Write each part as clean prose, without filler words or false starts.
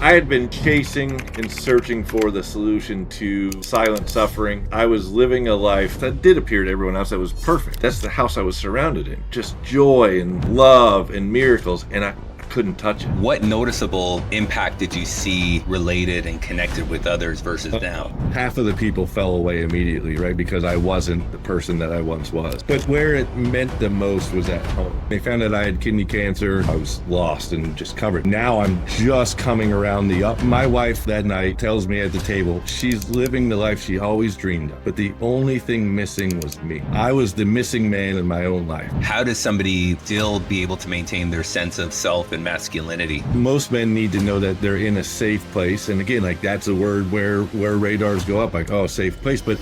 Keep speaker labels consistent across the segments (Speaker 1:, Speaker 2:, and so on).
Speaker 1: I had been chasing and searching for the solution to silent suffering. I was living a life that did appear to everyone else that was perfect. That's the house I was surrounded in. Just joy and love and miracles, and I couldn't touch it.
Speaker 2: What noticeable impact did you see related and connected with others versus now?
Speaker 1: Half of the people fell away immediately, right? Because I wasn't the person that I once was. But where it meant the most was at home. They found out I had kidney cancer. I was lost and just covered. Now I'm just coming around the up. My wife that night tells me at the table, she's living the life she always dreamed of. But the only thing missing was me. I was the missing man in my own life.
Speaker 2: How does somebody still be able to maintain their sense of self and masculinity?
Speaker 1: Most men need to know that they're in a safe place. And again, like that's a word where radars go up, like, oh, safe place. But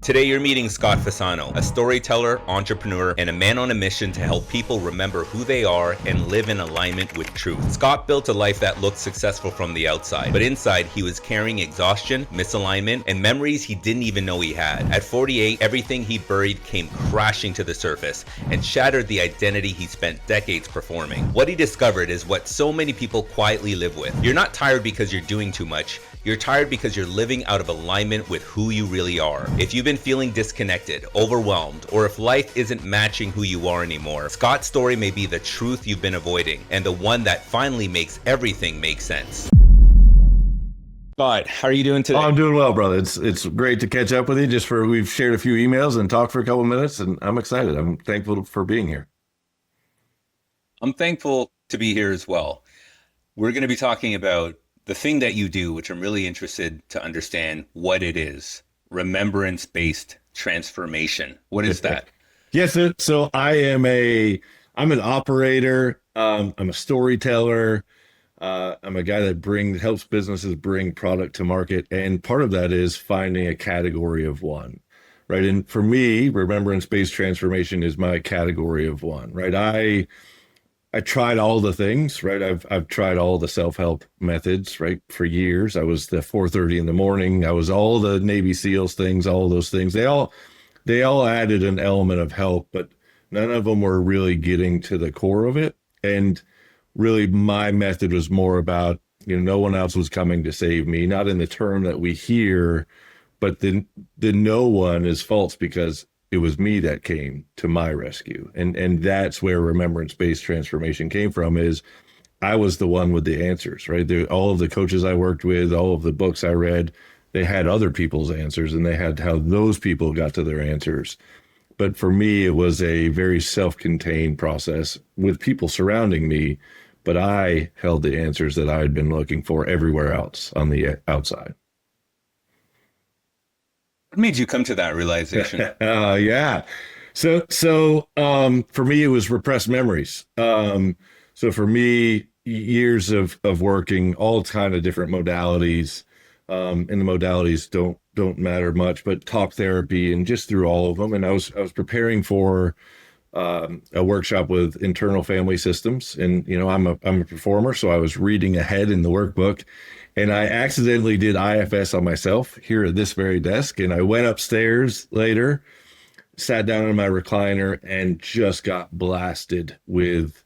Speaker 2: Today you're meeting Scott Fasano, a storyteller, entrepreneur, and a man on a mission to help people remember who they are and live in alignment with truth. Scott built a life that looked successful from the outside, but inside he was carrying exhaustion, misalignment, and memories he didn't even know he had. At 48, everything he buried came crashing to the surface and shattered the identity he spent decades performing. What he discovered is what so many people quietly live with. You're not tired because you're doing too much. You're tired because you're living out of alignment with who you really are. If you've been feeling disconnected, overwhelmed, or if life isn't matching who you are anymore, Scott's story may be the truth you've been avoiding and the one that finally makes everything make sense. Scott, how are you doing today?
Speaker 1: oh, I'm doing well, brother. It's great to catch up with you. We've shared a few emails and talked for a couple minutes, and I'm excited. I'm thankful for being here.
Speaker 2: I'm thankful to be here as well. We're going to be talking about the thing that you do, which I'm really interested to understand what it is. Remembrance-based transformation. What is that?
Speaker 1: Yes, so I'm an operator. I'm a storyteller. I'm a guy that helps businesses bring product to market. And part of that is finding a category of one, right? And for me, remembrance-based transformation is my category of one, right? I tried all the things, right? I've tried all the self-help methods, right? For years. I was the 4:30 in the morning. I was all the Navy SEALs things, all those things. They all added an element of help, but none of them were really getting to the core of it. And really my method was more about, no one else was coming to save me, not in the term that we hear, but the no one is false because it was me that came to my rescue. And that's where remembrance-based transformation came from, is I was the one with the answers, right? All of the coaches I worked with, all of the books I read, they had other people's answers and they had how those people got to their answers. But for me, it was a very self-contained process with people surrounding me, but I held the answers that I had been looking for everywhere else on the outside.
Speaker 2: What made you come to that realization?
Speaker 1: Yeah. So for me, it was repressed memories. So for me, years of working all kind of different modalities, and the modalities don't matter much, but talk therapy and just through all of them. And I was preparing for a workshop with internal family systems, and I'm a performer, so I was reading ahead in the workbook. And I accidentally did IFS on myself here at this very desk. And I went upstairs later, sat down in my recliner, and just got blasted with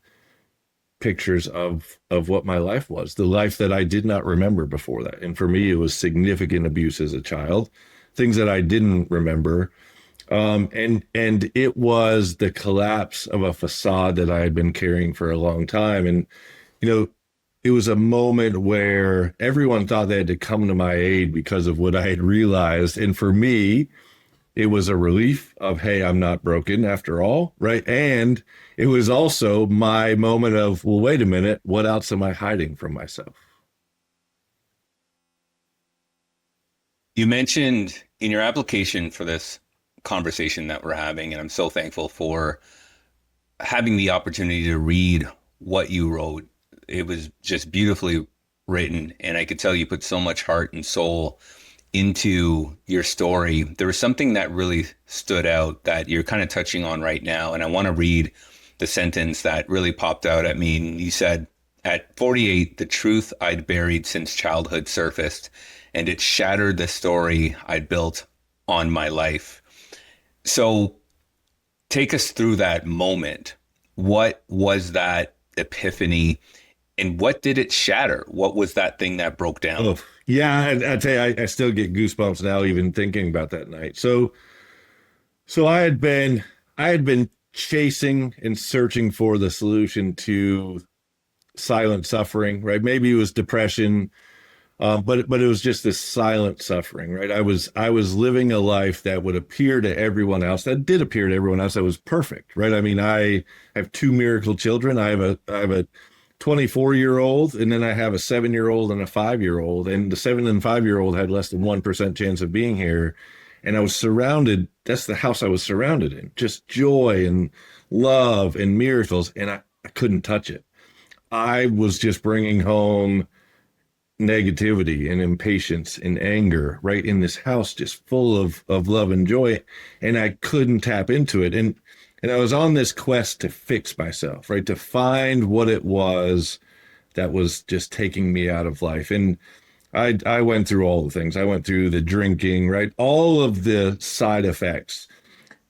Speaker 1: pictures of what my life was, the life that I did not remember before that. And for me, it was significant abuse as a child, things that I didn't remember. And it was the collapse of a facade that I had been carrying for a long time. And, it was a moment where everyone thought they had to come to my aid because of what I had realized. And for me, it was a relief of, hey, I'm not broken after all, right? And it was also my moment of, well, wait a minute, what else am I hiding from myself?
Speaker 2: You mentioned in your application for this conversation that we're having, and I'm so thankful for having the opportunity to read what you wrote. It was just beautifully written, and I could tell you put so much heart and soul into your story. There was something that really stood out that you're kind of touching on right now, and I want to read the sentence that really popped out at me. And you said, at 48, the truth I'd buried since childhood surfaced, and it shattered the story I'd built on my life. So take us through that moment. What was that epiphany? And what did it shatter? What was that thing that broke down?
Speaker 1: Oh, yeah. I tell you, I still get goosebumps now, even thinking about that night. So I had been chasing and searching for the solution to silent suffering, right? Maybe it was depression, but it was just this silent suffering, right? I was living a life that would appear to everyone else, that did appear to everyone else, that was perfect, right? I mean, I have two miracle children. I have a 24-year old, and then I have a 7-year old and a 5-year old, and the 7 and 5-year old had less than 1% chance of being here. And I was surrounded. That's the house I was surrounded in, just joy and love and miracles, and I couldn't touch it. I was just bringing home negativity and impatience and anger right in this house, just full of love and joy, and I couldn't tap into it. And I was on this quest to fix myself, right, to find what it was that was just taking me out of life. And I went through all the things. I went through the drinking, right, all of the side effects,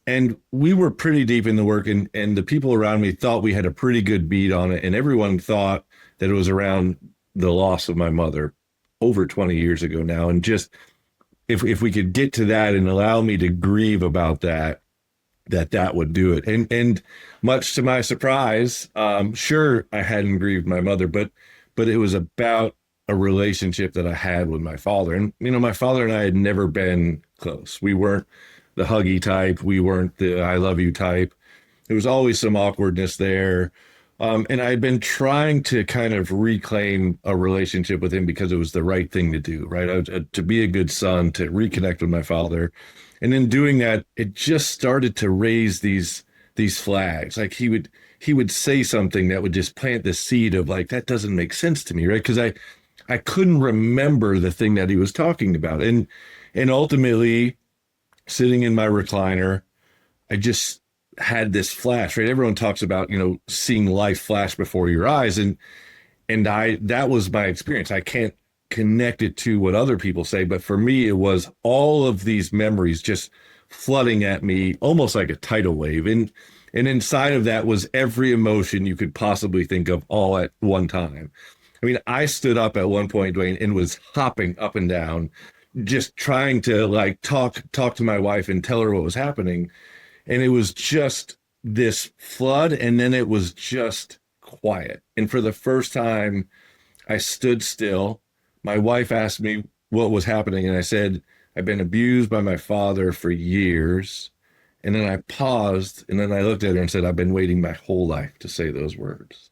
Speaker 1: and we were pretty deep in the work, and the people around me thought we had a pretty good beat on it, and everyone thought that it was around the loss of my mother over 20 years ago now. And just if we could get to that and allow me to grieve about that, that would do it. And much to my surprise, sure, I hadn't grieved my mother, but it was about a relationship that I had with my father. And my father and I had never been close. We weren't the huggy type. We weren't the I love you type. There was always some awkwardness there. And I'd been trying to kind of reclaim a relationship with him because it was the right thing to do, right? To be a good son, to reconnect with my father. And in doing that, it just started to raise these flags. Like he would say something that would just plant the seed of like, that doesn't make sense to me, right? Because I couldn't remember the thing that he was talking about. And ultimately, sitting in my recliner, I just had this flash, right? Everyone talks about, seeing life flash before your eyes. And that was my experience. I can't connect it to what other people say, but for me, it was all of these memories just flooding at me almost like a tidal wave. And inside of that was every emotion you could possibly think of all at one time. I mean, I stood up at one point, Dwayne, and was hopping up and down, just trying to like talk to my wife and tell her what was happening. And it was just this flood, and then it was just quiet. And for the first time, I stood still. My wife asked me what was happening, and I said, I've been abused by my father for years. And then I paused, and then I looked at her and said, I've been waiting my whole life to say those words.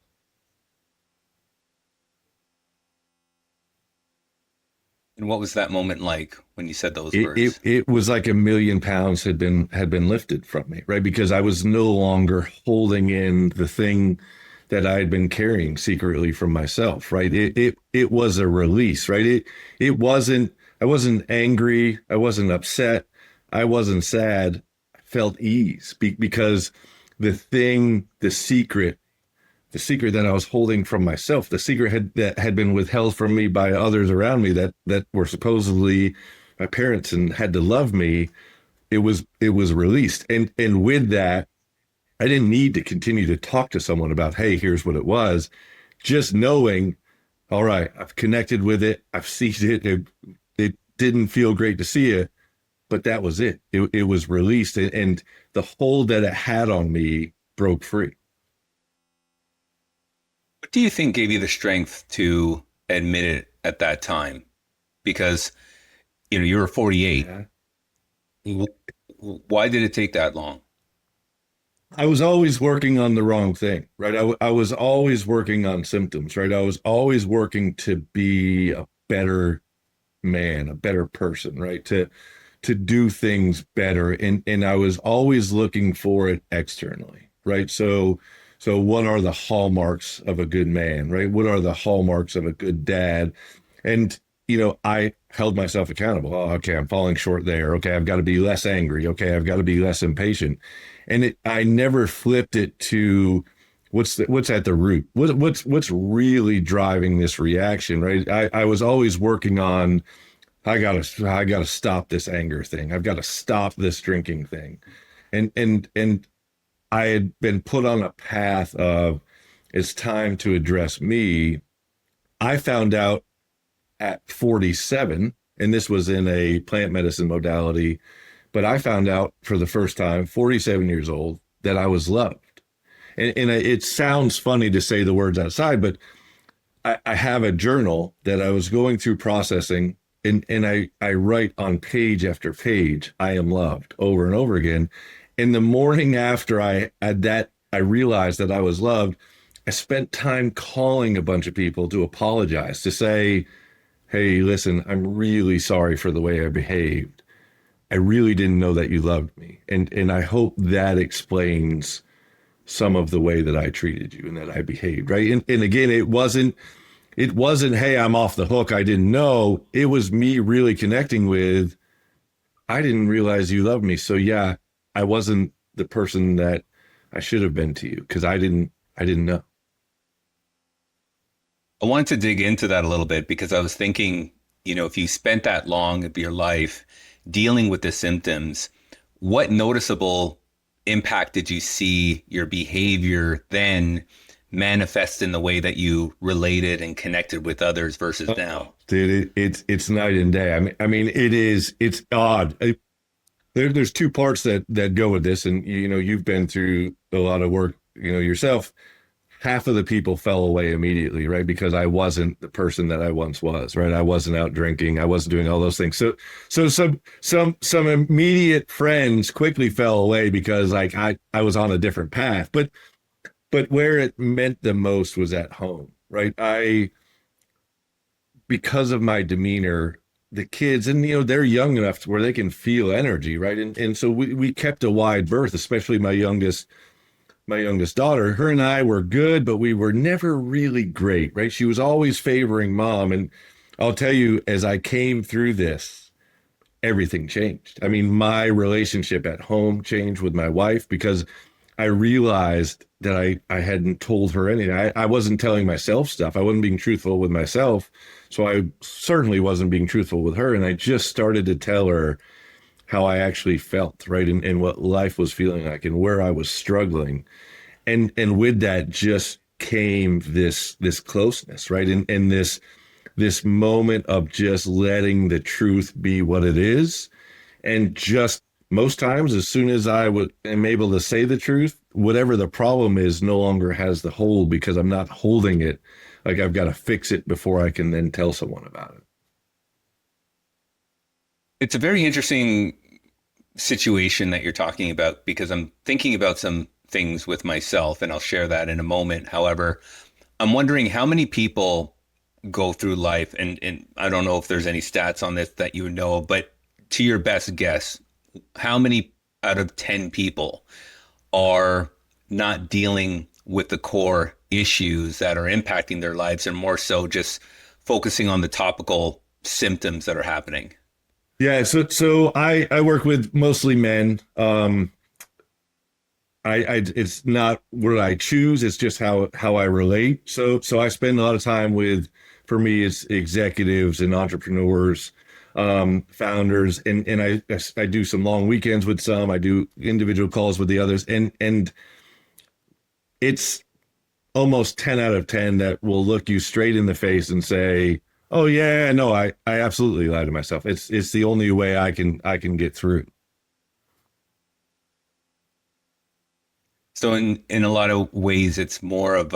Speaker 2: And what was that moment like when you said those
Speaker 1: it, it
Speaker 2: words?
Speaker 1: it was like 1,000,000 pounds had been lifted from me, right? Because I was no longer holding in the thing that I had been carrying secretly from myself, right? It was a release, right? It wasn't. I wasn't angry. I wasn't upset. I wasn't sad. I felt ease because the secret that I was holding from myself, the secret that had been withheld from me by others around me that were supposedly my parents and had to love me. It was released, and with that, I didn't need to continue to talk to someone about, hey, here's what it was. Just knowing, all right, I've connected with it, I've seen it. It didn't feel great to see it, but that was it. It was released, and the hold that it had on me broke free.
Speaker 2: What do you think gave you the strength to admit it at that time? Because, you were 48.
Speaker 1: Yeah.
Speaker 2: Why did it take that long?
Speaker 1: I was always working on the wrong thing, right? I was always working on symptoms, right? I was always working to be a better man, a better person, right? To do things better. And I was always looking for it externally, right? So what are the hallmarks of a good man, right? What are the hallmarks of a good dad? And I held myself accountable. Oh, okay, I'm falling short there. Okay, I've got to be less angry. Okay, I've got to be less impatient. And I never flipped it to what's at the root. What's really driving this reaction, right? I was always working on, I gotta stop this anger thing. I've got to stop this drinking thing. And I had been put on a path of, it's time to address me, I found out at 47, and this was in a plant medicine modality, but I found out for the first time, 47 years old, that I was loved. And it sounds funny to say the words outside, but I have a journal that I was going through processing, and I write on page after page, I am loved over and over again. And the morning after I had that, I realized that I was loved. I spent time calling a bunch of people to apologize, to say, hey, listen, I'm really sorry for the way I behaved. I really didn't know that you loved me. And I hope that explains some of the way that I treated you and that I behaved, right? And again, it wasn't, hey, I'm off the hook, I didn't know. It was me really connecting with, I didn't realize you loved me. So yeah, I wasn't the person that I should have been to you because I didn't know.
Speaker 2: I wanted to dig into that a little bit because I was thinking, if you spent that long of your life dealing with the symptoms, what noticeable impact did you see your behavior then manifest in the way that you related and connected with others versus now?
Speaker 1: Dude, it's night and day. I mean, it's odd. There's two parts that go with this, and you've been through a lot of work, yourself. Half of the people fell away immediately, right? Because I wasn't the person that I once was, right? I wasn't out drinking. I wasn't doing all those things. So some immediate friends quickly fell away because like I was on a different path. But where it meant the most was at home, right? Because of my demeanor, the kids, and they're young enough to where they can feel energy, right? And so we kept a wide berth, especially my youngest daughter. Her and I were good, but we were never really great, right? She was always favoring mom. And I'll tell you, as I came through this, everything changed. I mean, my relationship at home changed with my wife because I realized that I hadn't told her anything. I wasn't telling myself stuff. I wasn't being truthful with myself. So I certainly wasn't being truthful with her. And I just started to tell her how I actually felt, right? And what life was feeling like and where I was struggling. And with that just came this closeness, right? And this moment of just letting the truth be what it is. And just most times, as soon as am able to say the truth, whatever the problem is no longer has the hold because I'm not holding it. Like I've got to fix it before I can then tell someone about it.
Speaker 2: It's a very interesting situation that you're talking about because I'm thinking about some things with myself, and I'll share that in a moment. However, I'm wondering how many people go through life, and I don't know if there's any stats on this that you know, but to your best guess, how many out of 10 people are not dealing with the core issues that are impacting their lives and more so just focusing on the topical symptoms that are happening?
Speaker 1: Yeah, so I work with mostly men. I it's not what I choose, it's just how I relate. So I spend a lot of time with, for me, it's executives and entrepreneurs, founders, and I do some long weekends with some. I do individual calls with the others, and it's almost 10 out of 10 that will look you straight in the face and say, oh yeah, no, I absolutely lie to myself. It's the only way I can get through.
Speaker 2: So in a lot of ways, it's more of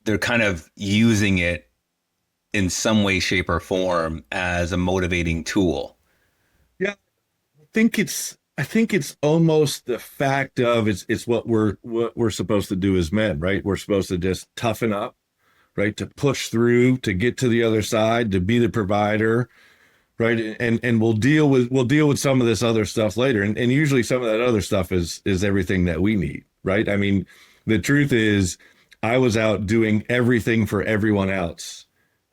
Speaker 2: they're kind of using it in some way, shape, or form as a motivating tool.
Speaker 1: Yeah, I think it's almost the fact of it's what we're supposed to do as men, right? We're supposed to just toughen up, right? To push through, to get to the other side, to be the provider, right? And we'll deal with some of this other stuff later. And usually some of that other stuff is everything that we need, right? I mean, the truth is I was out doing everything for everyone else,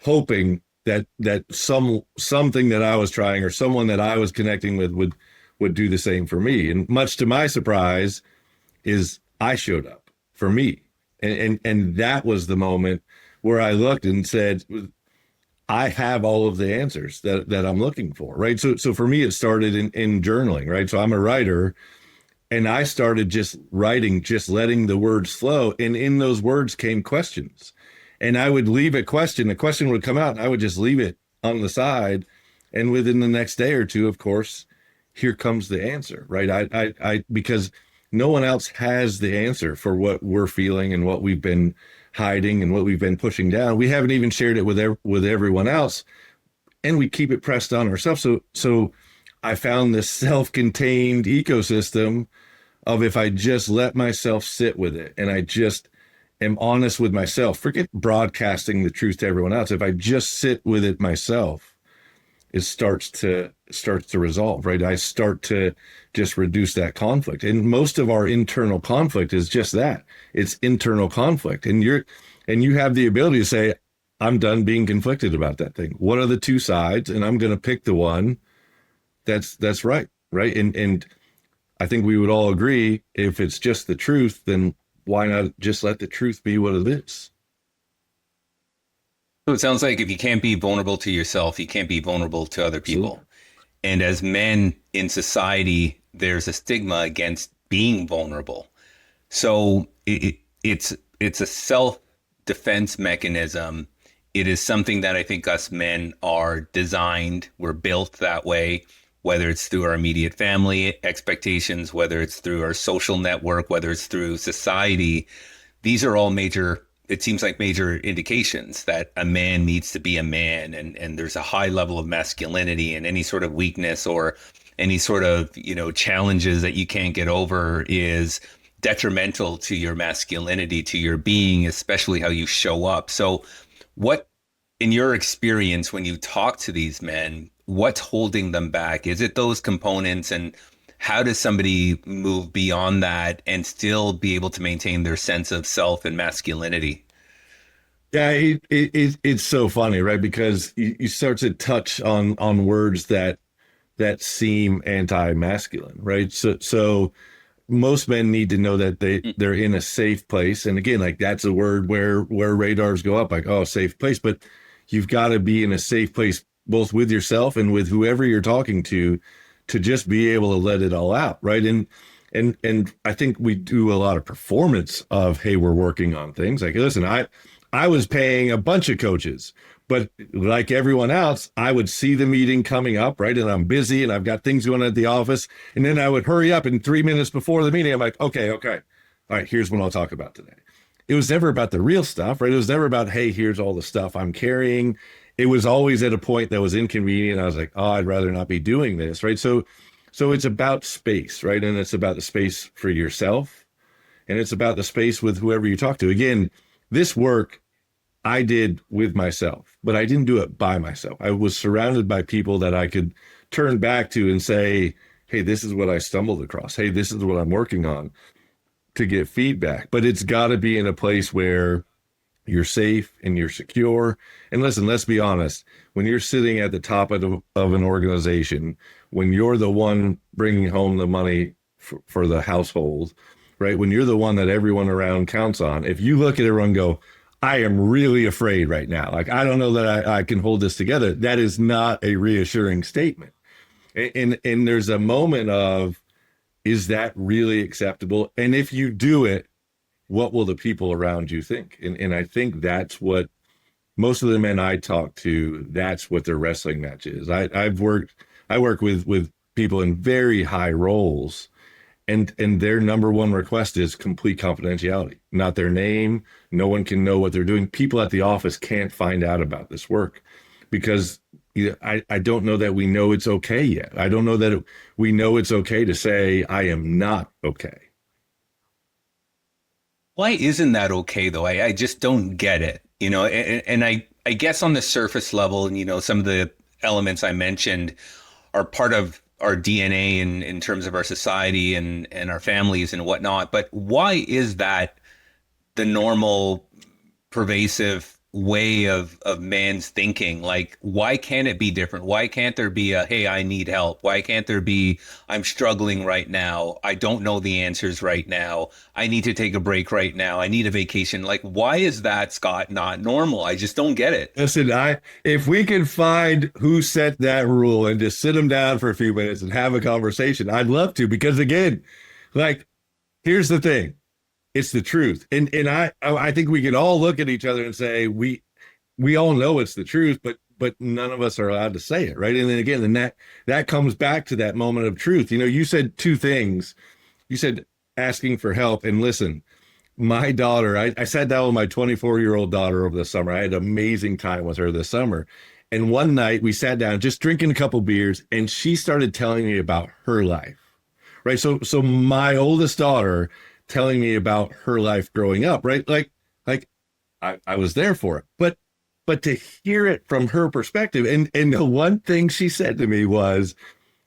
Speaker 1: hoping that something that I was trying or someone that I was connecting with would do the same for me. And much to my surprise, is I showed up for me. And that was the moment where I looked and said, I have all of the answers that I'm looking for, right? So for me, it started in journaling, right? So I'm a writer, and I started just writing, just letting the words flow. And in those words came questions. And I would leave the question would come out, and I would just leave it on the side. And within the next day or two, of course, here comes the answer, right? Because no one else has the answer for what we're feeling and what we've been hiding and what we've been pushing down. We haven't even shared it with everyone else, and we keep it pressed on ourselves. So I found this self-contained ecosystem of, if I just let myself sit with it and I just am honest with myself, forget broadcasting the truth to everyone else. If I just sit with it myself, it starts to resolve, right? I start to just reduce that conflict. And most of our internal conflict is just that. It's internal conflict. And you have the ability to say, I'm done being conflicted about that thing. What are the two sides? And I'm going to pick the one that's right, right? And I think we would all agree, if it's just the truth, then why not just let the truth be what it is?
Speaker 2: So it sounds like if you can't be vulnerable to yourself, you can't be vulnerable to other people.
Speaker 1: Absolutely.
Speaker 2: And as men in society, there's a stigma against being vulnerable. So it's a self-defense mechanism. It is something that I think us men are designed, we're built that way, whether it's through our immediate family expectations, whether it's through our social network, whether it's through society. These are all major, it seems like major indications that a man needs to be a man, and there's a high level of masculinity, and any sort of weakness or any sort of, challenges that you can't get over is detrimental to your masculinity, to your being, especially how you show up. So what, in your experience, when you talk to these men, what's holding them back? Is it those components? And how does somebody move beyond that and still be able to maintain their sense of self and masculinity?
Speaker 1: Yeah, it's so funny, right? Because you start to touch on words that seem anti-masculine, right? So most men need to know that they're in a safe place. And again, like, that's a word where radars go up, like, oh, safe place. But you've got to be in a safe place, both with yourself and with whoever you're talking to just be able to let it all out, right? And I think we do a lot of performance of, hey, we're working on things. Like, listen, I was paying a bunch of coaches, but like everyone else, I would see the meeting coming up, right? And I'm busy and I've got things going on at the office. And then I would hurry up, and 3 minutes before the meeting, I'm like, okay. All right, here's what I'll talk about today. It was never about the real stuff, right? It was never about, hey, here's all the stuff I'm carrying. It was always at a point that was inconvenient. I was like, oh, I'd rather not be doing this, right? So it's about space, right? And it's about the space for yourself, and it's about the space with whoever you talk to. Again, this work I did with myself, but I didn't do it by myself. I was surrounded by people that I could turn back to and say, hey, this is what I stumbled across. Hey, this is what I'm working on, to get feedback. But it's got to be in a place where you're safe and you're secure. And listen, let's be honest. When you're sitting at the top of an organization, when you're the one bringing home the money for the household, right? When you're the one that everyone around counts on, if you look at everyone and go, I am really afraid right now, like, I don't know that I can hold this together, that is not a reassuring statement. And there's a moment of, is that really acceptable? And if you do it, what will the people around you think? And I think that's what most of the men I talk to, that's what their wrestling match is. I work with people in very high roles, and their number one request is complete confidentiality, not their name. No one can know what they're doing. People at the office can't find out about this work, because I don't know that we know it's okay yet. I don't know that we know it's okay to say, I am not okay.
Speaker 2: Why isn't that okay, though? I just don't get it, and I guess on the surface level, and, some of the elements I mentioned are part of our DNA in terms of our society and our families and whatnot. But why is that the normal, pervasive way of man's thinking? Like, why can't it be different? Why can't there be a, hey, I need help? Why can't there be, I'm struggling right now, I don't know the answers right now, I need to take a break right now, I need a vacation? Like, why is that, Scott, not normal? I just don't get it.
Speaker 1: Listen, if we can find who set that rule and just sit them down for a few minutes and have a conversation, I'd love to. Because again, like, here's the thing. it's the truth. And I think we can all look at each other and say we all know it's the truth, but none of us are allowed to say it, right? And then again, then that comes back to that moment of truth. You know, you said two things. You said asking for help, and listen, my daughter, I sat down with my 24-year-old daughter over the summer. I had an amazing time with her this summer. And one night we sat down just drinking a couple beers, and she started telling me about her life. Right. So my oldest daughter telling me about her life growing up, right? Like I was there for it. But to hear it from her perspective, and the one thing she said to me was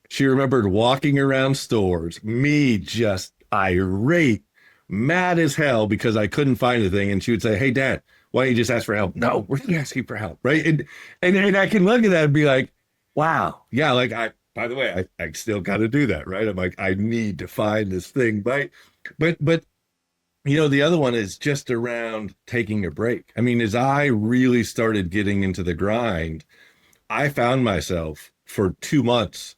Speaker 1: she remembered walking around stores, me just irate, mad as hell because I couldn't find a thing. And she would say, "Hey, Dad, why don't you just ask for help?" No, we're not asking for help, right? And I can look at that and be like, wow, yeah, like by the way, I still got to do that, right? I'm like, I need to find this thing, right? But you know, the other one is just around taking a break. I mean, as I really started getting into the grind, I found myself for 2 months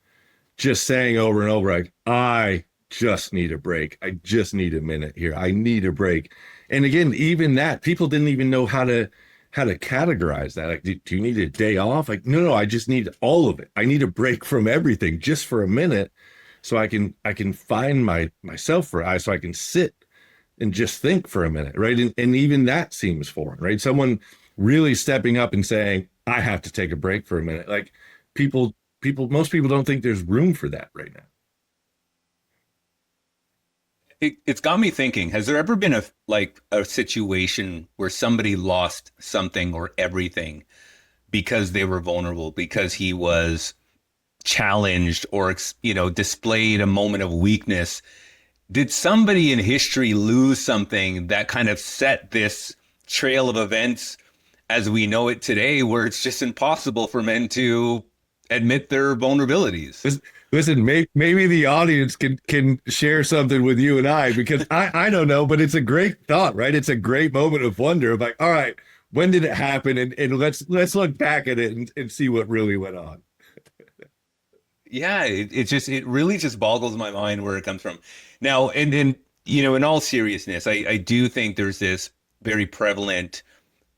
Speaker 1: just saying over and over, like, I just need a break. I just need a minute here. I need a break. And again, even that, people didn't even know how to categorize that. Like, do you need a day off? Like, no, I just need all of it. I need a break from everything just for a minute so I can find myself so I can sit and just think for a minute, right? And even that seems foreign, right? Someone really stepping up and saying, I have to take a break for a minute. Like most people don't think there's room for that right now.
Speaker 2: It's got me thinking, has there ever been a situation where somebody lost something or everything because they were vulnerable, because he was challenged or, displayed a moment of weakness? Did somebody in history lose something that kind of set this trail of events as we know it today, where it's just impossible for men to admit their vulnerabilities?
Speaker 1: Listen, maybe the audience can share something with you and I, because I don't know, but it's a great thought, right? It's a great moment of wonder of like, all right, when did it happen? And let's look back at it and see what really went on.
Speaker 2: Yeah, it really just boggles my mind where it comes from. Now, and then, in all seriousness, I do think there's this very prevalent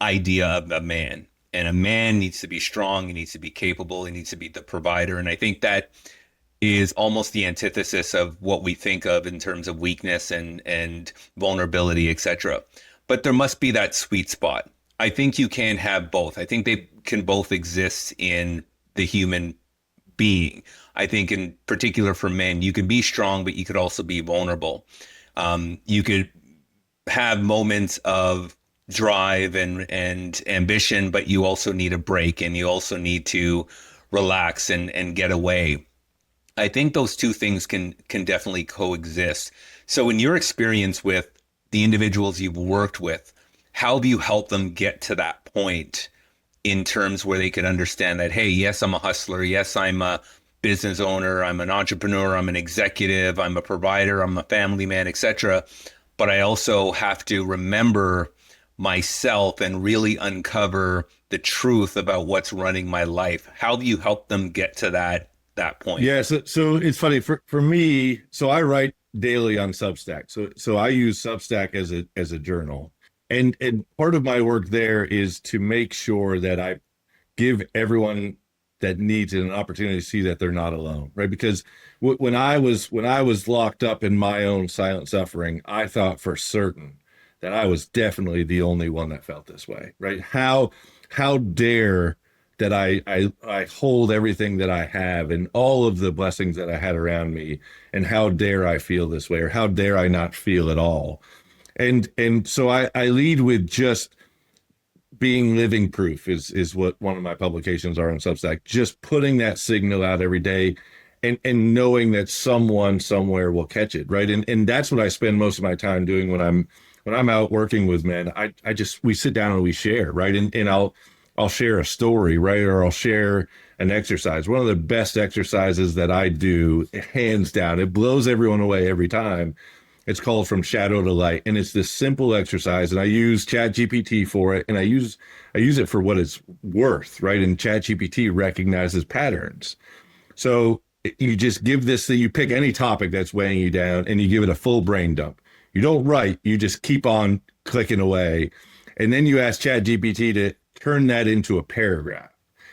Speaker 2: idea of a man. And a man needs to be strong, he needs to be capable, he needs to be the provider. And I think that is almost the antithesis of what we think of in terms of weakness and vulnerability, etc. But there must be that sweet spot. I think you can have both. I think they can both exist in the human being. I think in particular for men, you can be strong, but you could also be vulnerable. You could have moments of drive and ambition, but you also need a break and you also need to relax and get away. I think those two things can definitely coexist. So in your experience with the individuals you've worked with, how have you helped them get to that point in terms where they could understand that, hey, yes, I'm a hustler. Yes, I'm a business owner. I'm an entrepreneur. I'm an executive. I'm a provider. I'm a family man, etc. But I also have to remember myself and really uncover the truth about what's running my life. How do you help them get to that point?
Speaker 1: Yeah, so it's funny for me. So I write daily on Substack. So I use Substack as a journal, and part of my work there is to make sure that I give everyone that needs it an opportunity to see that they're not alone, right? Because when I was locked up in my own silent suffering, I thought for certain that I was definitely the only one that felt this way, right? How dare that I hold everything that I have and all of the blessings that I had around me, and how dare I feel this way, or how dare I not feel at all? And so I lead with just being living proof is what one of my publications are on Substack. Just putting that signal out every day, and knowing that someone somewhere will catch it, right? And that's what I spend most of my time doing when I'm out working with men. We sit down and we share, right? And I'll share a story, right? Or I'll share an exercise. One of the best exercises that I do, hands down, it blows everyone away every time. It's called From Shadow to Light, and it's this simple exercise. And I use ChatGPT for it, and I use it for what it's worth, right? And ChatGPT recognizes patterns. So you just give this thing, you pick any topic that's weighing you down, and you give it a full brain dump. You don't write, you just keep on clicking away. And then you ask ChatGPT to turn that into a paragraph.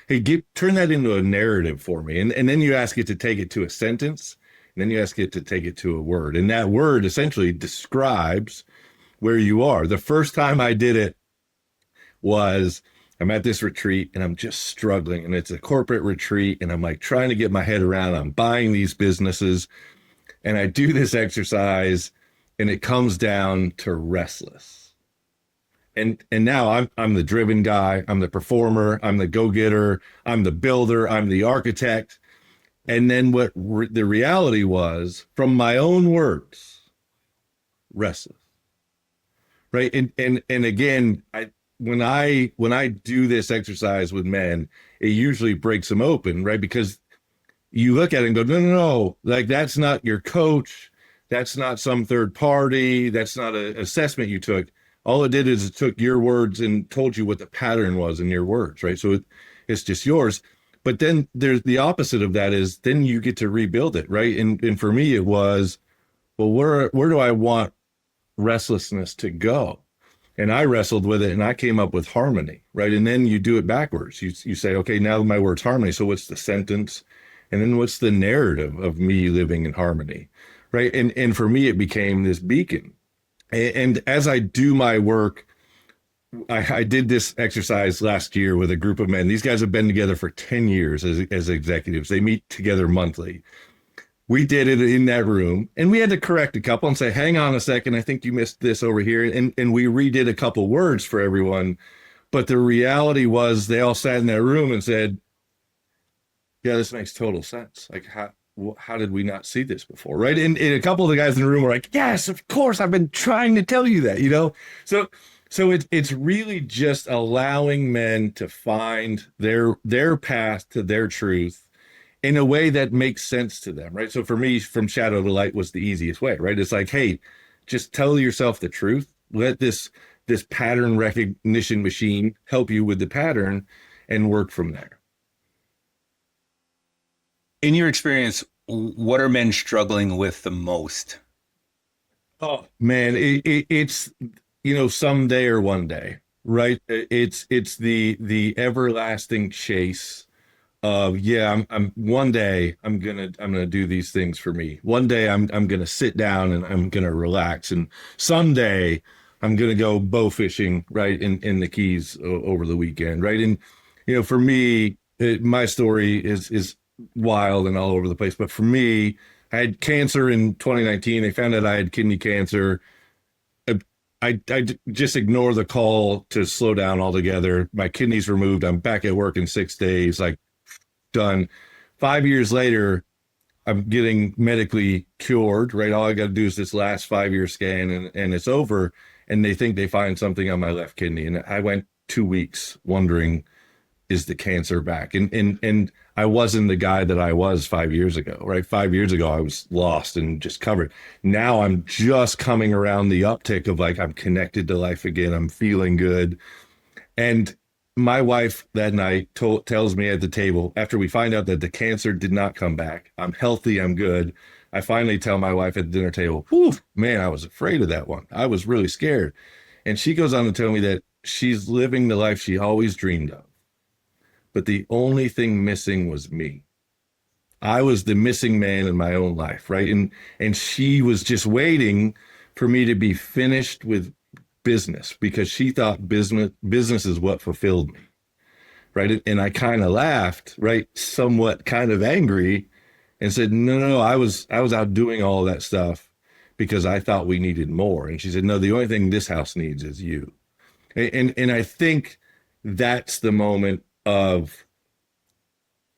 Speaker 1: Hey, turn that into a narrative for me. And then you ask it to take it to a sentence. And then you ask it to take it to a word. And that word essentially describes where you are. The first time I did it was I'm at this retreat and I'm just struggling. And it's a corporate retreat. And I'm like trying to get my head around. I'm buying these businesses. And I do this exercise and it comes down to restless. And now I'm the driven guy, I'm the performer, I'm the go-getter, I'm the builder, I'm the architect. And then the reality was, from my own words, restless. Right. And again, when I do this exercise with men, it usually breaks them open, right? Because you look at it and go, no, no, no, like that's not your coach. That's not some third party. That's not an assessment you took. All it did is it took your words and told you what the pattern was in your words, right? So it's just yours. But then there's the opposite of that is then you get to rebuild it, right? And for me, it was, well, where do I want restlessness to go? And I wrestled with it and I came up with harmony, right? And then you do it backwards. You say, okay, now my word's harmony. So what's the sentence? And then what's the narrative of me living in harmony, right? And for me, it became this beacon. And as I do my work, I did this exercise last year with a group of men. These guys have been together for 10 years as executives. They meet together monthly. We did it in that room and we had to correct a couple and say, hang on a second, I think you missed this over here. And we redid a couple words for everyone. But the reality was they all sat in that room and said, yeah, this makes total sense. Like, how did we not see this before? Right. And a couple of the guys in the room were like, yes, of course. I've been trying to tell you that, So it's really just allowing men to find their path to their truth in a way that makes sense to them, right? So for me, from shadow to light was the easiest way, right? It's like, hey, just tell yourself the truth. Let this pattern recognition machine help you with the pattern and work from there.
Speaker 2: In your experience, what are men struggling with the most?
Speaker 1: Oh man, it's someday or one day, right? It's the everlasting chase of yeah, I'm one day I'm gonna do these things for me. One day I'm gonna sit down and I'm gonna relax, and someday I'm gonna go bow fishing right in the Keys over the weekend, right? And for me, my story is wild and all over the place. But for me, I had cancer in 2019. They found out I had kidney cancer. I just ignore the call to slow down altogether. My kidneys removed. I'm back at work in 6 days, like done. 5 years later, I'm getting medically cured, right? All I got to do is this last 5-year scan and it's over. And they think they find something on my left kidney. And I went 2 weeks wondering, is the cancer back? And I wasn't the guy that I was 5 years ago, right? 5 years ago, I was lost and just covered. Now I'm just coming around the uptick of like, I'm connected to life again. I'm feeling good. And my wife that night tells me at the table, after we find out that the cancer did not come back, I'm healthy, I'm good. I finally tell my wife at the dinner table, whew, man, I was afraid of that one. I was really scared. And she goes on to tell me that she's living the life she always dreamed of. But the only thing missing was me. I was the missing man in my own life, right? And she was just waiting for me to be finished with business because she thought business is what fulfilled me, right? And I kind of laughed, right? Somewhat kind of angry and said, no, no, no, I was out doing all that stuff because I thought we needed more. And she said, no, the only thing this house needs is you. And I think that's the moment of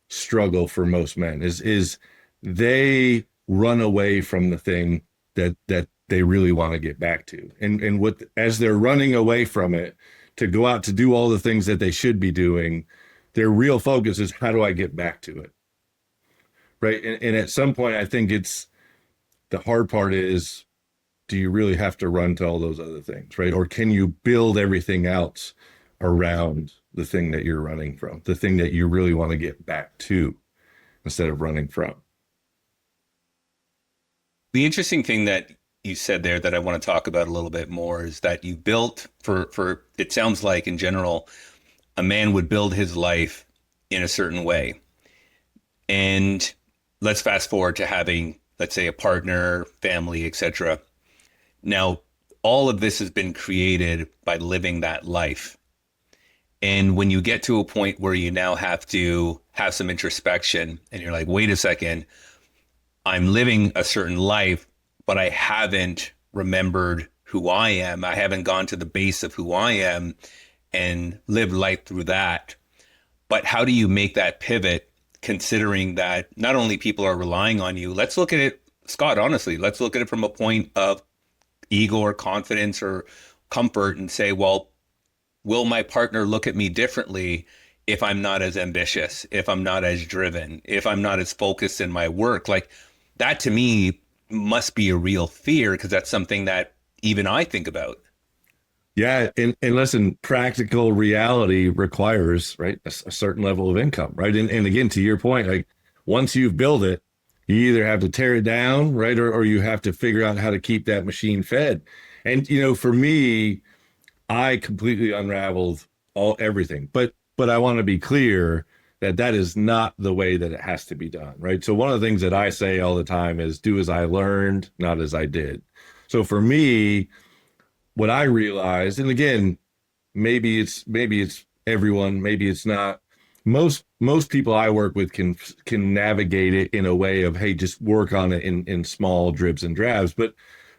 Speaker 1: struggle for most men is they run away from the thing that they really want to get back to. And what as they're running away from it to go out to do all the things that they should be doing, their real focus is how do I get back to it? Right. And at some point, I think it's the hard part is, do you really have to run to all those other things? Right. Or can you build everything else around the thing that you're running from, the thing that you really want to get back to instead of running from?
Speaker 2: The interesting thing that you said there that I want to talk about a little bit more is that you built for it sounds like in general a man would build his life in a certain way. And let's fast forward to having, let's say, a partner, family, etc. Now, all of this has been created by living that life. And when you get to a point where you now have to have some introspection and you're like, wait a second, I'm living a certain life, but I haven't remembered who I am. I haven't gone to the base of who I am and lived life through that. But how do you make that pivot considering that not only people are relying on you? Let's look at it, Scott, honestly, let's look at it from a point of ego or confidence or comfort and say, well, will my partner look at me differently if I'm not as ambitious, if I'm not as driven, if I'm not as focused in my work? Like that to me must be a real fear because that's something that even I think about.
Speaker 1: Yeah, and listen, practical reality requires, right, a certain level of income, right? And again, to your point, like once you've built it, you either have to tear it down, right, or you have to figure out how to keep that machine fed. And for me, I completely unraveled everything. But I want to be clear that that is not the way that it has to be done, right? So one of the things that I say all the time is do as I learned, not as I did. So for me, what I realized, and again, maybe it's everyone, maybe it's not. Most people I work with can navigate it in a way of, hey, just work on it in small dribs and drabs. But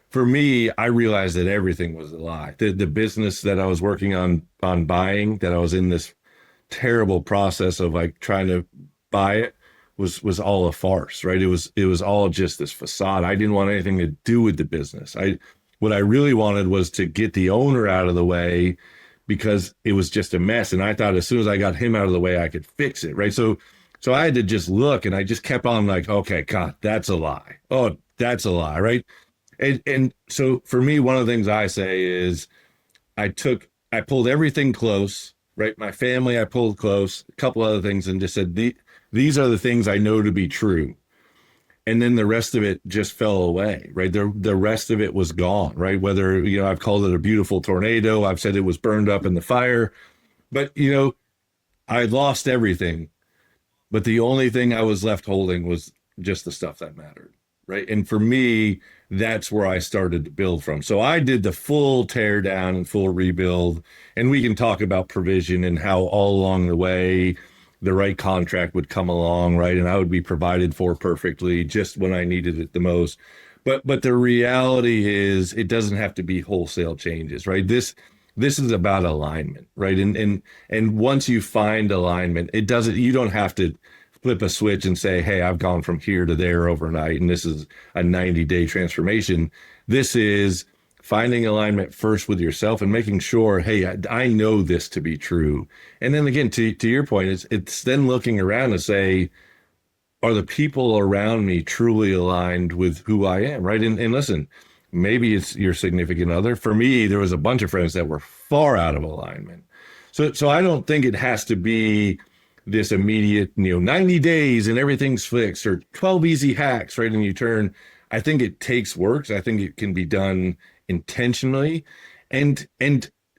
Speaker 1: for me, I realized that everything was a lie. The business that I was working on buying, that I was in this terrible process of like trying to buy it, was all a farce, right? It was all just this facade. I didn't want anything to do with the business. What I really wanted was to get the owner out of the way because it was just a mess. And I thought as soon as I got him out of the way, I could fix it, right? So I had to just look, and I just kept on like, okay, God, that's a lie. Oh, that's a lie, right? And so for me, one of the things I say is I pulled everything close, right? My family, I pulled close, a couple other things, and just said, these are the things I know to be true. And then the rest of it just fell away, right? The rest of it was gone, right? Whether, I've called it a beautiful tornado, I've said it was burned up in the fire, but, I lost everything. But the only thing I was left holding was just the stuff that mattered, right? And for me, that's where I started to build from. So I did the full tear down and full rebuild. And we can talk about provision and how all along the way, the right contract would come along, right? And I would be provided for perfectly just when I needed it the most. But the reality is it doesn't have to be wholesale changes, right? This is about alignment, right? And once you find alignment, you don't have to flip a switch and say, hey, I've gone from here to there overnight, and this is a 90-day transformation. This is finding alignment first with yourself and making sure, hey, I know this to be true. And then again, to your point, it's then looking around to say, are the people around me truly aligned with who I am, right? And listen, maybe it's your significant other. For me, there was a bunch of friends that were far out of alignment. So I don't think it has to be this immediate, 90 days and everything's fixed, or 12 easy hacks, right? And you turn. I think it takes work. I think it can be done intentionally. And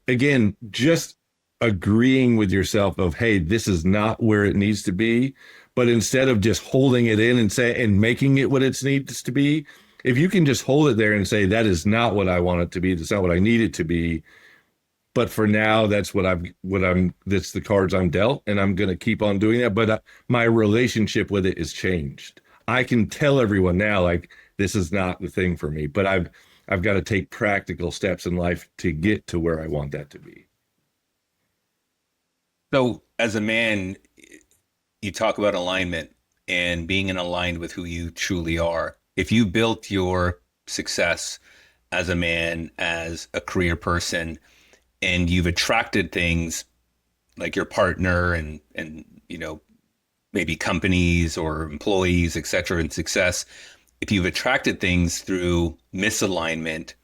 Speaker 1: again, just agreeing with yourself of, hey, this is not where it needs to be. But instead of just holding it in and making it what it needs to be, if you can just hold it there and say, that is not what I want it to be, that's not what I need it to be, but for now, that's that's the cards I'm dealt, and I'm going to keep on doing that. But my relationship with it is changed. I can tell everyone now, like, this is not the thing for me, but I've got to take practical steps in life to get to where I want that to be.
Speaker 2: So as a man, you talk about alignment and being in aligned with who you truly are. If you built your success as a man, as a career person, and you've attracted things like your partner and maybe companies or employees, et cetera, and success, if you've attracted things through misalignment,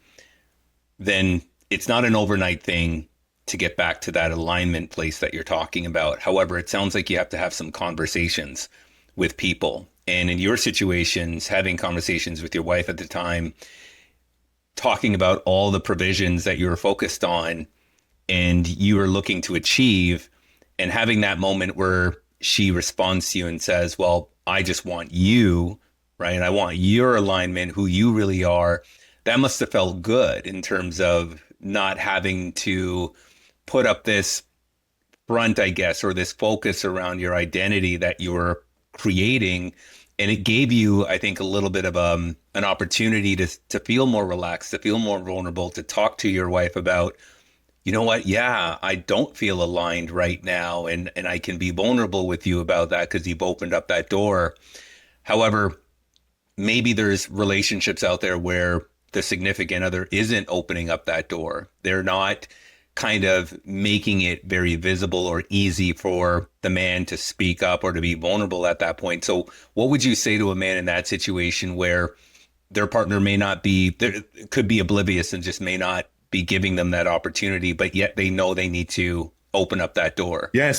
Speaker 2: then it's not an overnight thing to get back to that alignment place that you're talking about. However, it sounds like you have to have some conversations with people. And in your situations, having conversations with your wife at the time, talking about all the provisions that you were focused on and you were looking to achieve, and having that moment where she responds to you and says, well, I just want you, right? I want your alignment, who you really are. That must have felt good in terms of not having to put up this front, I guess, or this focus around your identity that you were creating. And it gave you, I think, a little bit of an opportunity to feel more relaxed, to feel more vulnerable, to talk to your wife about, you know what? Yeah, I don't feel aligned right now. And I can be vulnerable with you about that because you've opened up that door. However, maybe there's relationships out there where the significant other isn't opening up that door. They're not kind of making it very visible or easy for the man to speak up or to be vulnerable at that point. So what would you say to a man in that situation where their partner may not be, could be oblivious and just may not be giving them that opportunity, but yet they know they need to open up that door?
Speaker 1: Yeah,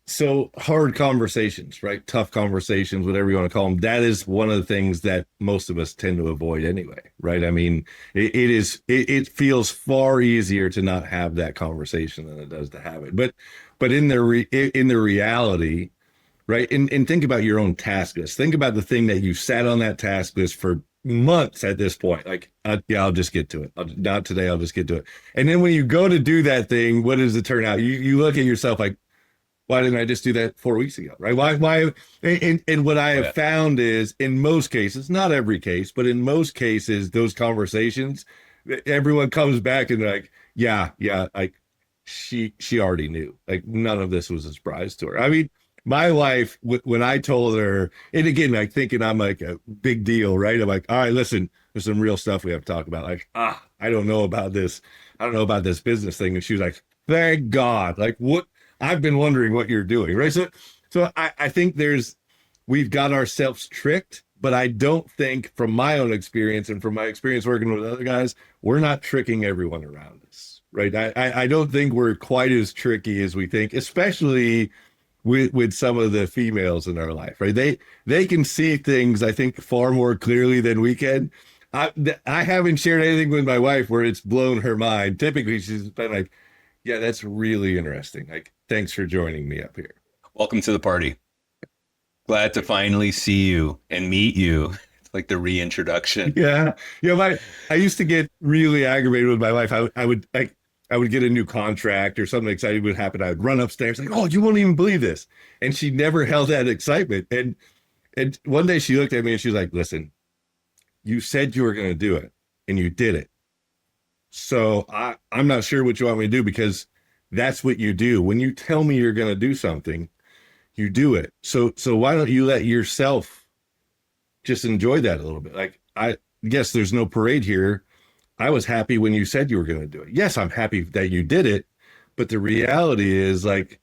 Speaker 1: so hard conversations, right? Tough conversations, whatever you want to call them. That is one of the things that most of us tend to avoid anyway, right? I mean, it feels far easier to not have that conversation than it does to have it. But in the reality, right? And think about your own task list. Think about the thing that you sat on that task list for months at this point. Like, yeah, I'll just get to it. Not today. I'll just get to it. And then when you go to do that thing, what does it turn out? You look at yourself like, why didn't I just do that 4 weeks ago? Right? Why? And what I
Speaker 2: Oh,
Speaker 1: have
Speaker 2: yeah.
Speaker 1: found is in most cases, not every case, but in most cases, those conversations, everyone comes back and they're like, yeah, like she already knew. Like none of this was a surprise to her. I mean, my wife, when I told her, and again, like thinking I'm like a big deal, right? I'm like, all right, listen, there's some real stuff we have to talk about. Like, I don't know about this. I don't know about this business thing. And she was like, thank God. Like, what? I've been wondering what you're doing, right? So I think we've got ourselves tricked, but I don't think from my own experience and from my experience working with other guys, we're not tricking everyone around us, right? I don't think we're quite as tricky as we think, especially with some of the females in our life, right? They can see things, I think, far more clearly than we can. I haven't shared anything with my wife where it's blown her mind. Typically, she's been like, yeah, that's really interesting. Like, thanks for joining me up here.
Speaker 2: Welcome to the party. Glad to finally see you and meet you. It's like the reintroduction.
Speaker 1: Yeah. I used to get really aggravated with my wife. I would get a new contract or something exciting would happen. I would run upstairs like, oh, you won't even believe this. And she never held that excitement. And one day she looked at me and she was like, listen, you said you were going to do it and you did it. So I'm not sure what you want me to do because that's what you do. When you tell me you're going to do something, you do it. So why don't you let yourself just enjoy that a little bit? Like yes, there's no parade here. I was happy when you said you were going to do it. Yes, I'm happy that you did it, but the reality is like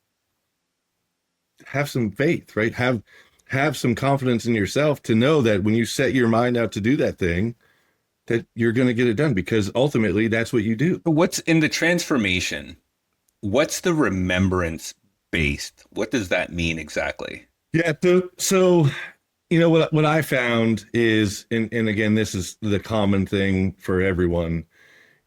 Speaker 1: have some faith, right? Have some confidence in yourself to know that when you set your mind out to do that thing, that you're going to get it done because ultimately that's what you do.
Speaker 2: But what's in the transformation? What's the remembrance based? What does that mean exactly?
Speaker 1: Yeah. So what I found is, and again, this is the common thing for everyone,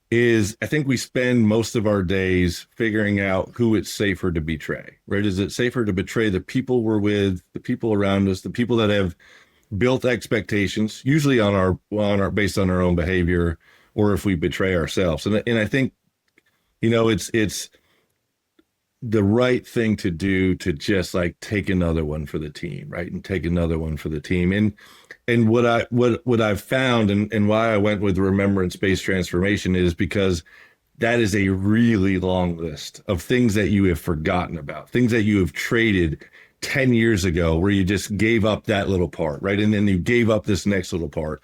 Speaker 1: is I think we spend most of our days figuring out who it's safer to betray, right? Is it safer to betray the people we're with, the people around us, the people that have built expectations, usually based on our own behavior, or if we betray ourselves? And I think, it's the right thing to do to just like take another one for the team, right? And take another one for the team. And what I've found and why I went with remembrance-based transformation is because that is a really long list of things that you have forgotten about, things that you have traded 10 years ago where you just gave up that little part, right? And then you gave up this next little part.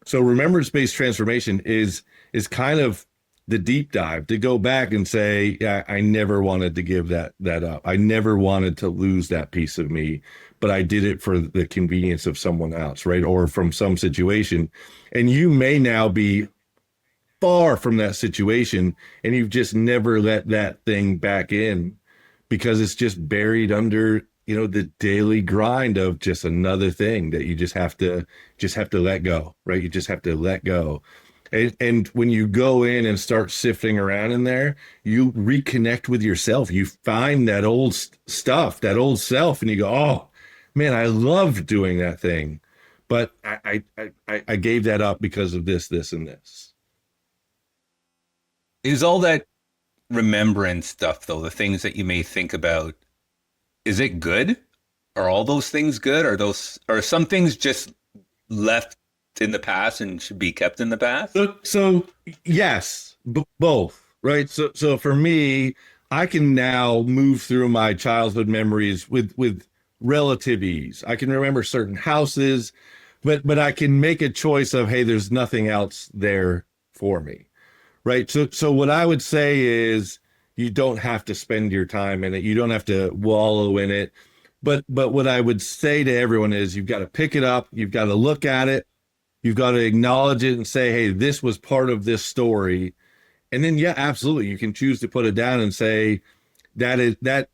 Speaker 1: So remembrance-based transformation is kind of the deep dive to go back and say, yeah, I never wanted to give that up. I never wanted to lose that piece of me, but I did it for the convenience of someone else, right? Or from some situation. And you may now be far from that situation and you've just never let that thing back in because it's just buried under, the daily grind of just another thing that you just have to let go, right? You just have to let go. And when you go in and start sifting around in there, you reconnect with yourself. You find that old stuff, that old self, and you go, oh man, I loved doing that thing. But I gave that up because of this, this, and this.
Speaker 2: Is all that remembrance stuff, though, the things that you may think about, is it good? Are all those things good? Are some things just left in the past and should be kept in the past?
Speaker 1: So yes, both, right? So for me, I can now move through my childhood memories with relative ease. I can remember certain houses, but I can make a choice of, hey, there's nothing else there for me, right? So what I would say is you don't have to spend your time in it. You don't have to wallow in it. But what I would say to everyone is you've got to pick it up, you've got to look at it, you've got to acknowledge it and say, hey, this was part of this story. And then, yeah, absolutely. You can choose to put it down and say, that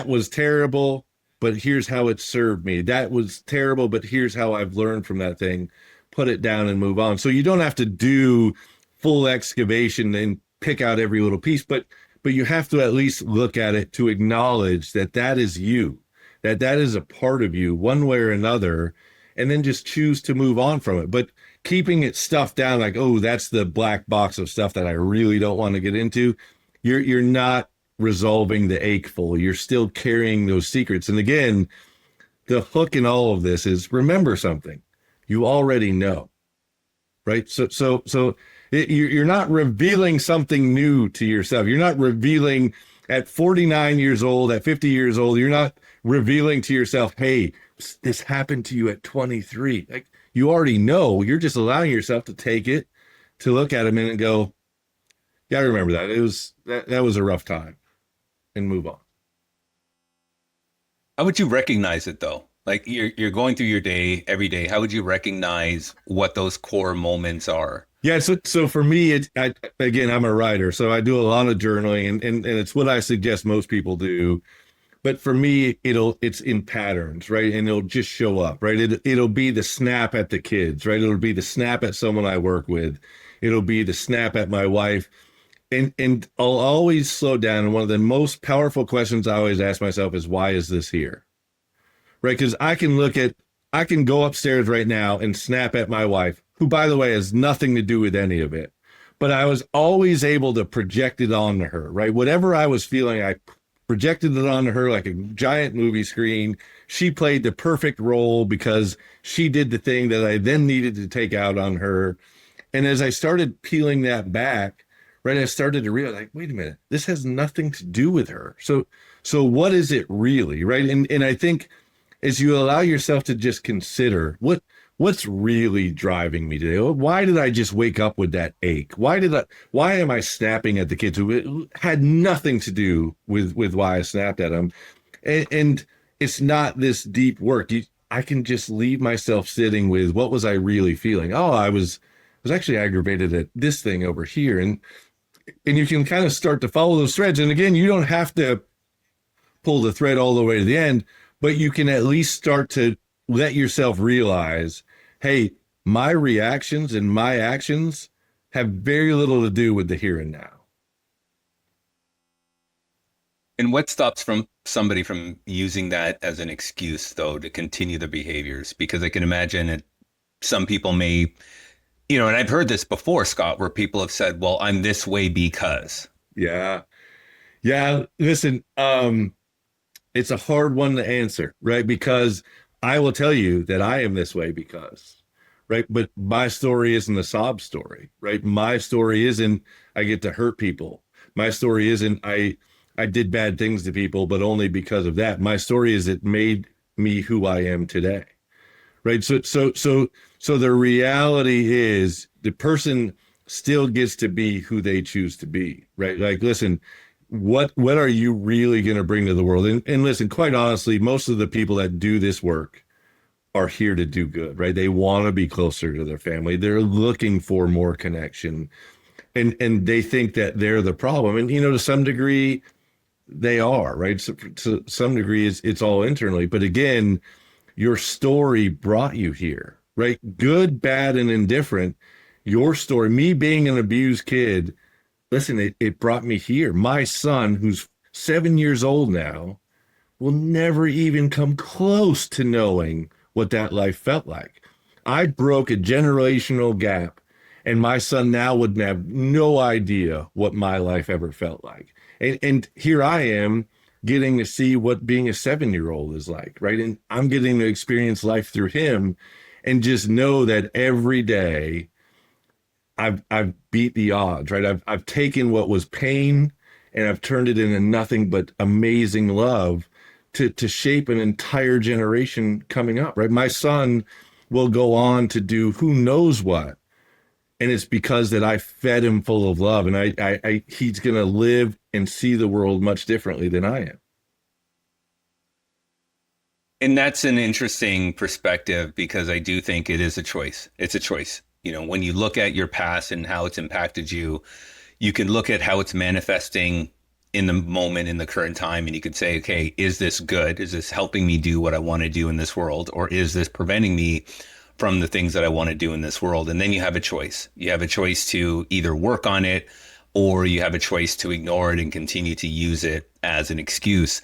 Speaker 1: was terrible, but here's how it served me. That was terrible, but here's how I've learned from that thing. Put it down and move on. So you don't have to do full excavation and pick out every little piece, but you have to at least look at it to acknowledge that that is you, that is a part of you one way or another, and then just choose to move on from it. But keeping it stuffed down like, oh, that's the black box of stuff that I really don't want to get into, you're not resolving the ache fully. You're still carrying those secrets. And again, the hook in all of this is remember something you already know, right? You're not revealing something new to yourself. You're not revealing at 49 years old, at 50 years old, you're not revealing to yourself, hey, this happened to you at 23. Like you already know. You're just allowing yourself to take it, to look at a minute and go, yeah, I remember that. That was a rough time, and move on.
Speaker 2: How would you recognize it though? Like you're going through your day every day. How would you recognize what those core moments are?
Speaker 1: Yeah, so for me, again, I'm a writer, so I do a lot of journaling, and it's what I suggest most people do. But for me, it's in patterns, right? And it'll just show up, right? It'll be the snap at the kids, right? It'll be the snap at someone I work with. It'll be the snap at my wife. And I'll always slow down. And one of the most powerful questions I always ask myself is, why is this here? Right? Because I can go upstairs right now and snap at my wife, who, by the way, has nothing to do with any of it. But I was always able to project it onto her, right? Whatever I was feeling, I projected it onto her like a giant movie screen. She played the perfect role because she did the thing that I then needed to take out on her. And as I started peeling that back, right, I started to realize, like, wait a minute, this has nothing to do with her. So what is it really, right? And I think as you allow yourself to just consider what's really driving me today? Why did I just wake up with that ache? Why am I snapping at the kids who had nothing to do with why I snapped at them? And it's not this deep work. I can just leave myself sitting with what was I really feeling? Oh, I was actually aggravated at this thing over here. And you can kind of start to follow those threads. And again, you don't have to pull the thread all the way to the end, but you can at least start to let yourself realize, hey, my reactions and my actions have very little to do with the here and now.
Speaker 2: And what stops somebody from using that as an excuse, though, to continue the behaviors? Because I can imagine some people may, and I've heard this before, Scott, where people have said, well, I'm this way because.
Speaker 1: Yeah. Yeah. Listen, it's a hard one to answer, right? Because I will tell you that I am this way because, right? But my story isn't a sob story, right? My story isn't I get to hurt people. My story isn't I did bad things to people, but only because of that. My story is it made me who I am today, right? So the reality is the person still gets to be who they choose to be, right? Like, listen, what are you really going to bring to the world? And listen, quite honestly, most of the people that do this work are here to do good, right? They want to be closer to their family. They're looking for more connection, and they think that they're the problem. And to some degree, they are, right? So to some degree, it's all internally. But again, your story brought you here, right? Good, bad, and indifferent. Your story, me being an abused kid, listen, it brought me here. My son, who's 7 years old now, will never even come close to knowing what that life felt like. I broke a generational gap, and my son now would have no idea what my life ever felt like. And here I am getting to see what being a 7 year old is like, right? And I'm getting to experience life through him and just know that every day I've beat the odds, right? I've taken what was pain and I've turned it into nothing but amazing love to shape an entire generation coming up, right? My son will go on to do who knows what. And it's because that I fed him full of love, and he's gonna live and see the world much differently than I am.
Speaker 2: And that's an interesting perspective because I do think it is a choice. It's a choice. You know, when you look at your past and how it's impacted you, you can look at how it's manifesting in the moment, in the current time, and you could say, okay, is this good? Is this helping me do what I want to do in this world? Or is this preventing me from the things that I want to do in this world? And then you have a choice. You have a choice to either work on it or you have a choice to ignore it and continue to use it as an excuse.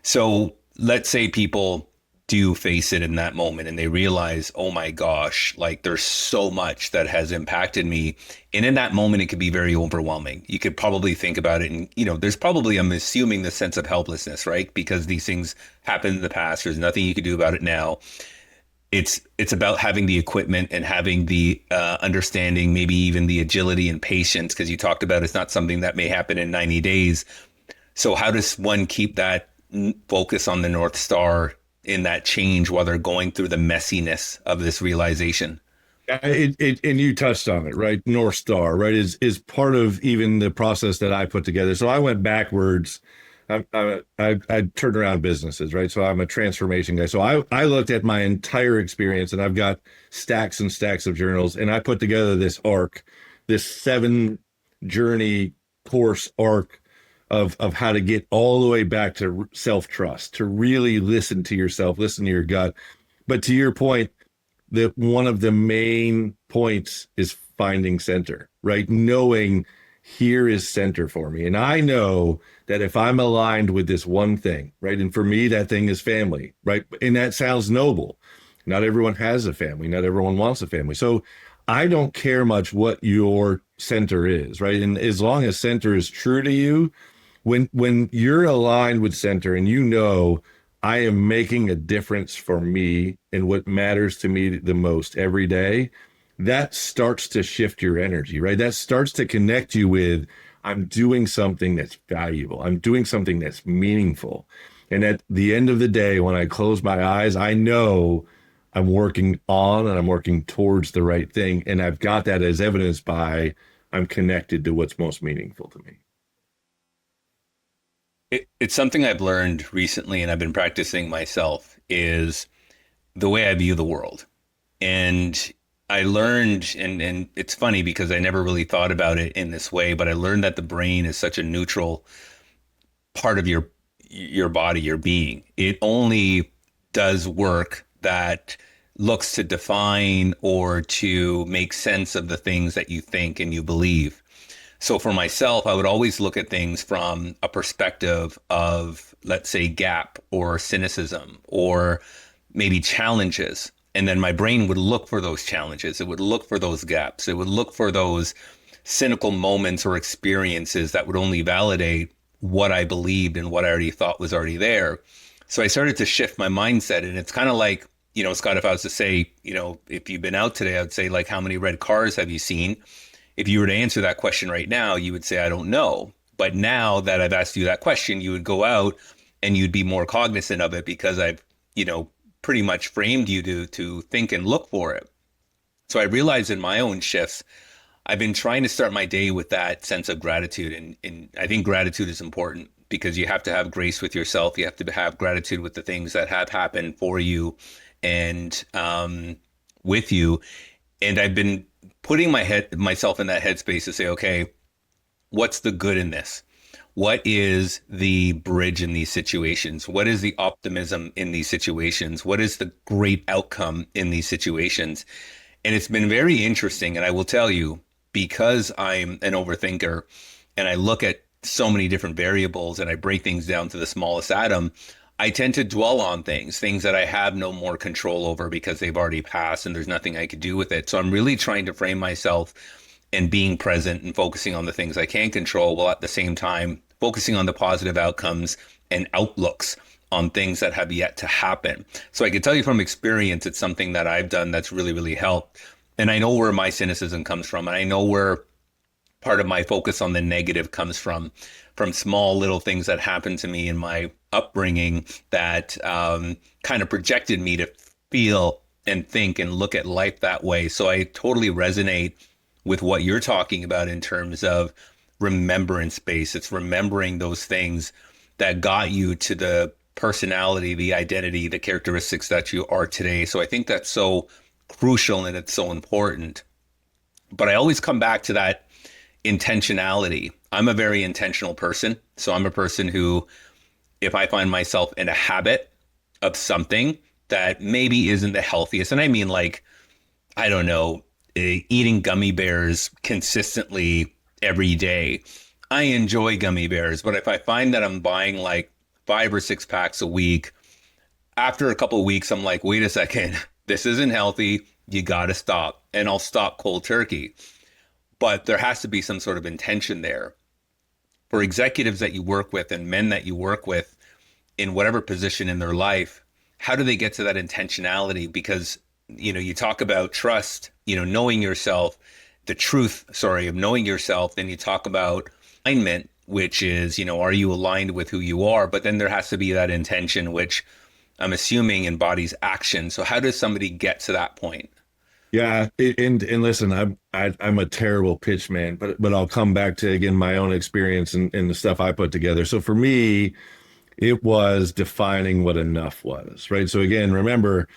Speaker 2: So let's say people do face it in that moment and they realize, oh my gosh, like there's so much that has impacted me. And in that moment, it could be very overwhelming. You could probably think about it and, you know, there's probably, I'm assuming, the sense of helplessness, right? Because these things happened in the past. There's nothing you can do about it now. It's about having the equipment and having the understanding, maybe even the agility and patience, because you talked about it's not something that may happen in 90 days. So how does one keep that focus on the North Star in that change while they're going through the messiness of this realization?
Speaker 1: And you touched on it, right? North Star, right, is part of even the process that I put together. So I went backwards. I turned around businesses, right? So I'm a transformation guy. So I looked at my entire experience, and I've got stacks and stacks of journals, and I put together this arc, this 7 journey course arc of how to get all the way back to self-trust, to really listen to yourself, listen to your gut. But to your point, that one of the main points is finding center, right? Knowing here is center for me. And I know that if I'm aligned with this one thing, right? And for me, that thing is family, right? And that sounds noble. Not everyone has a family. Not everyone wants a family. So I don't care much what your center is, right? And as long as center is true to you, when you're aligned with center and you know I am making a difference for me and what matters to me the most every day, that starts to shift your energy, right? That starts to connect you with, I'm doing something that's valuable. I'm doing something that's meaningful. And at the end of the day, when I close my eyes, I know I'm working on and I'm working towards the right thing. And I've got that as evidenced by I'm connected to what's most meaningful to me.
Speaker 2: It's something I've learned recently and I've been practicing myself is the way I view the world. And I learned, and it's funny because I never really thought about it in this way, but I learned that the brain is such a neutral part of your body, your being. It only does work that looks to define or to make sense of the things that you think and you believe. So for myself, I would always look at things from a perspective of, let's say, gap or cynicism or maybe challenges. And then my brain would look for those challenges. It would look for those gaps. It would look for those cynical moments or experiences that would only validate what I believed and what I already thought was already there. So I started to shift my mindset. And it's kind of like, you know, Scott, if I was to say, you know, if you've been out today, I would say, like, how many red cars have you seen? If you were to answer that question right now, you would say, I don't know. But now that I've asked you that question, you would go out and you'd be more cognizant of it because I've, you know, pretty much framed you to think and look for it. So I realized in my own shifts, I've been trying to start my day with that sense of gratitude. And I think gratitude is important because you have to have grace with yourself. You have to have gratitude with the things that have happened for you and with you. And I've been putting myself in that headspace to say, okay, what's the good in this? What is the bridge in these situations? What is the optimism in these situations? What is the great outcome in these situations? And it's been very interesting. And I will tell you, because I'm an overthinker and I look at so many different variables and I break things down to the smallest atom, I tend to dwell on things that I have no more control over because they've already passed and there's nothing I could do with it. So I'm really trying to frame myself and being present and focusing on the things I can control while at the same time focusing on the positive outcomes and outlooks on things that have yet to happen. So I can tell you from experience, it's something that I've done that's really, really helped. And I know where my cynicism comes from. And I know where part of my focus on the negative comes from small little things that happened to me in my upbringing that kind of projected me to feel and think and look at life that way. So I totally resonate with what you're talking about in terms of remembrance space. It's remembering those things that got you to the personality, the identity, the characteristics that you are today. So I think that's so crucial and it's so important. But I always come back to that intentionality. I'm a very intentional person. So I'm a person who, if I find myself in a habit of something that maybe isn't the healthiest, and I mean like, I don't know, eating gummy bears consistently every day. I enjoy gummy bears, but if I find that I'm buying like 5 or 6 packs a week, after a couple of weeks, I'm like, wait a second, this isn't healthy. You got to stop. And I'll stop cold turkey. But there has to be some sort of intention there. For executives that you work with and men that you work with in whatever position in their life, how do they get to that intentionality? Because, you talk about trust, knowing yourself, the truth, sorry, of knowing yourself. Then you talk about alignment, which is, are you aligned with who you are? But then there has to be that intention, which I'm assuming embodies action. So how does somebody get to that point?
Speaker 1: Yeah, and listen, I'm a terrible pitch man, but I'll come back to again my own experience and the stuff I put together. So for me, it was defining what enough was, right? So again, remember,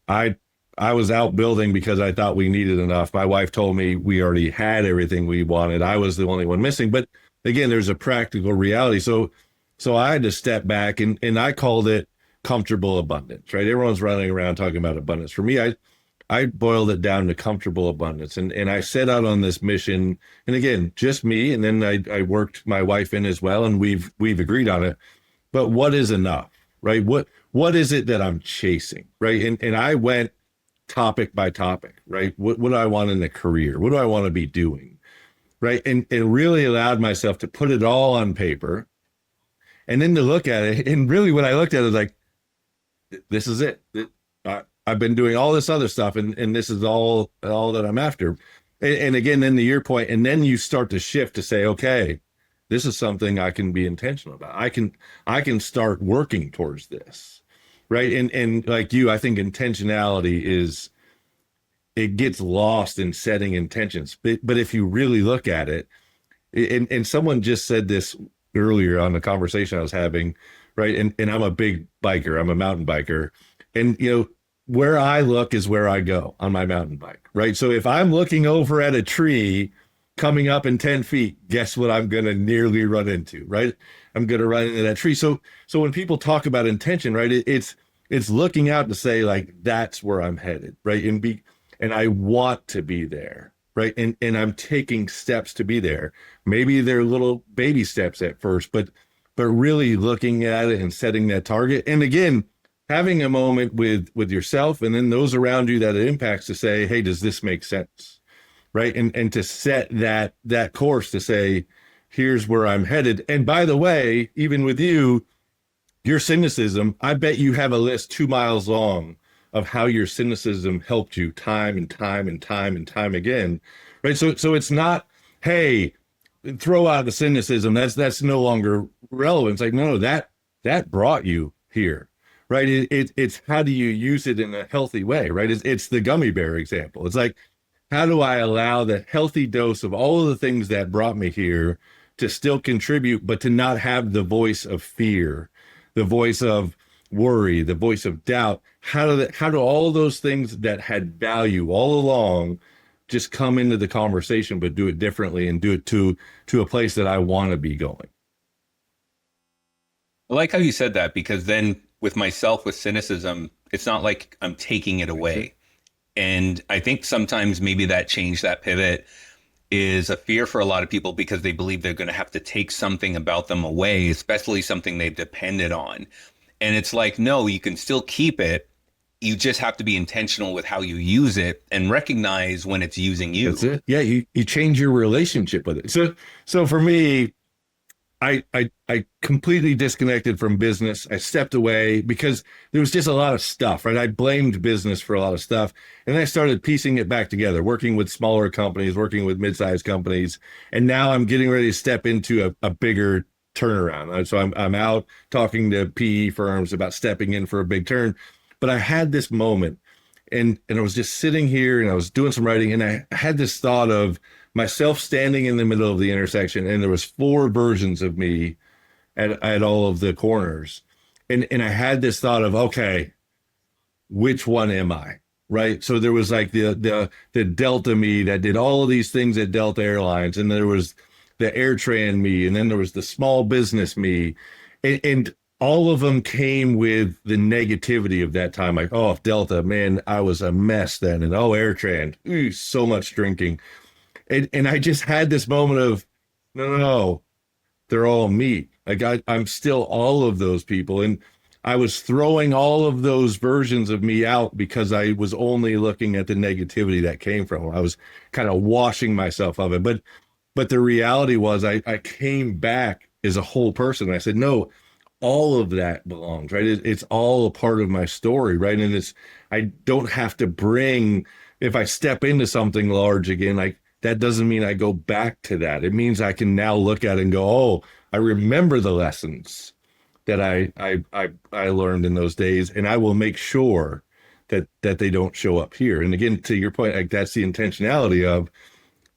Speaker 1: I I was out building because I thought we needed enough. My wife told me we already had everything we wanted. I was the only one missing. But again, there's a practical reality. So I had to step back and I called it comfortable abundance, right? Everyone's running around talking about abundance. For me, I boiled it down to comfortable abundance. And I set out on this mission. And again, just me. And then I worked my wife in as well, and we've agreed on it. But what is enough, right? What is it that I'm chasing, right? And I went topic by topic, right? What do I want in the career? What do I want to be doing? Right. And really allowed myself to put it all on paper and then to look at it. And really when I looked at it, like, this is it. I've been doing all this other stuff and this is all that I'm after. And again, then to your point, and then you start to shift to say, okay, this is something I can be intentional about. I can start working towards this. Right. And like you, I think intentionality is, it gets lost in setting intentions. But if you really look at it, and someone just said this earlier on the conversation I was having, right? And I'm a big biker, I'm a mountain biker. And, where I look is where I go on my mountain bike, right? So if I'm looking over at a tree coming up in 10 feet, guess what I'm going to nearly run into, right? I'm going to run into that tree. So when people talk about intention, right, it's looking out to say, like, that's where I'm headed, right? And I want to be there, right? And I'm taking steps to be there. Maybe they're little baby steps at first, but really looking at it and setting that target. And again, having a moment with yourself and then those around you that it impacts to say, hey, does this make sense? Right. And to set that course to say, here's where I'm headed. And by the way, even with you, your cynicism, I bet you have a list 2 miles long of how your cynicism helped you time and time and time and time again. Right. So it's not, hey, throw out the cynicism. That's no longer relevant. It's like, no, that brought you here. Right. It's how do you use it in a healthy way? Right. It's the gummy bear example. It's like, how do I allow the healthy dose of all of the things that brought me here to still contribute, but to not have the voice of fear, the voice of worry, the voice of doubt? How do all those things that had value all along just come into the conversation, but do it differently and do it to a place that I want to be going?
Speaker 2: I like how you said that because then with myself, with cynicism, it's not like I'm taking it away. And I think sometimes maybe that change, that pivot is a fear for a lot of people because they believe they're going to have to take something about them away, especially something they've depended on. And it's like, no, you can still keep it. You just have to be intentional with how you use it and recognize when it's using
Speaker 1: That's
Speaker 2: you.
Speaker 1: it. Yeah, you change your relationship with it. So for me, I completely disconnected from business. I stepped away because there was just a lot of stuff, right? I blamed business for a lot of stuff. And I started piecing it back together, working with smaller companies, working with mid-sized companies. And now I'm getting ready to step into a bigger turnaround. So I'm out talking to PE firms about stepping in for a big turn. But I had this moment and I was just sitting here and I was doing some writing and I had this thought of myself standing in the middle of the intersection and there was four versions of me at all of the corners. And I had this thought of, okay, which one am I? Right. So there was like the Delta me that did all of these things at Delta Airlines, and there was the AirTran me, and then there was the small business me. And all of them came with the negativity of that time. Like, oh, Delta, man, I was a mess then. And oh, AirTran, ooh, so much drinking. And I just had this moment of, no, they're all me. Like I'm still all of those people. And I was throwing all of those versions of me out because I was only looking at the negativity that came from it. I was kind of washing myself of it. But the reality was I came back as a whole person. I said, no, all of that belongs, right? It's all a part of my story, right? And I don't have to bring, if I step into something large again, like that doesn't mean I go back to that. It means I can now look at it and go, oh, I remember the lessons that I learned in those days, and I will make sure that they don't show up here. And again, to your point, like that's the intentionality of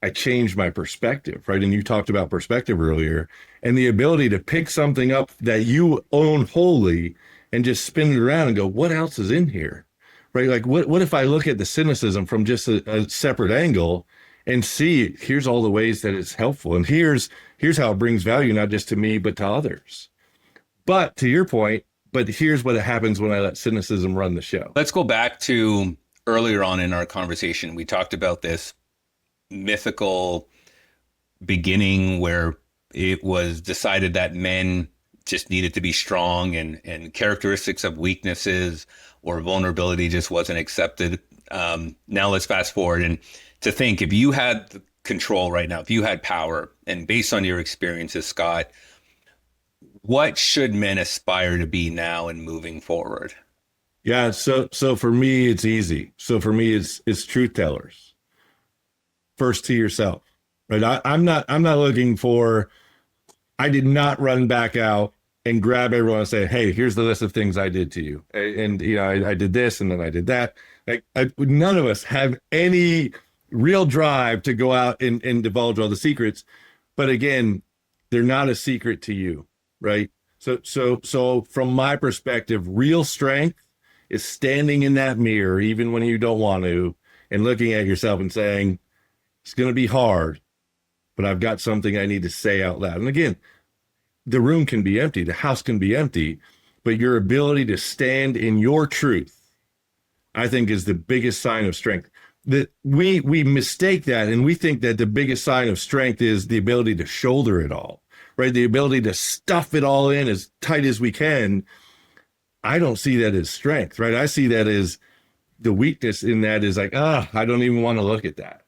Speaker 1: I changed my perspective, right? And you talked about perspective earlier and the ability to pick something up that you own wholly and just spin it around and go, what else is in here? Right? Like what if I look at the cynicism from just a separate angle and see here's all the ways that it's helpful. And here's how it brings value, not just to me, but to others. But to your point, but here's what happens when I let cynicism run the show.
Speaker 2: Let's go back to earlier on in our conversation. We talked about this mythical beginning where it was decided that men just needed to be strong and characteristics of weaknesses or vulnerability just wasn't accepted. Now let's fast forward and to think if you had the control right now, if you had power, and based on your experiences, Scott, what should men aspire to be now and moving forward?
Speaker 1: Yeah, so for me it's easy. So for me it's truth tellers. First to yourself. Right? I'm not looking for I did not run back out and grab everyone and say, "Hey, here's the list of things I did to you." And you know, I did this and then I did that. Like none of us have any real drive to go out and divulge all the secrets. But again, they're not a secret to you, right? So from my perspective, real strength is standing in that mirror, even when you don't want to, and looking at yourself and saying, it's going to be hard, but I've got something I need to say out loud. And again, the room can be empty, the house can be empty, but your ability to stand in your truth, I think, is the biggest sign of strength. That we mistake that and we think that the biggest sign of strength is the ability to shoulder it all, right? The ability to stuff it all in as tight as we can. I don't see that as strength, right? I see that as the weakness in that is like, I don't even want to look at that,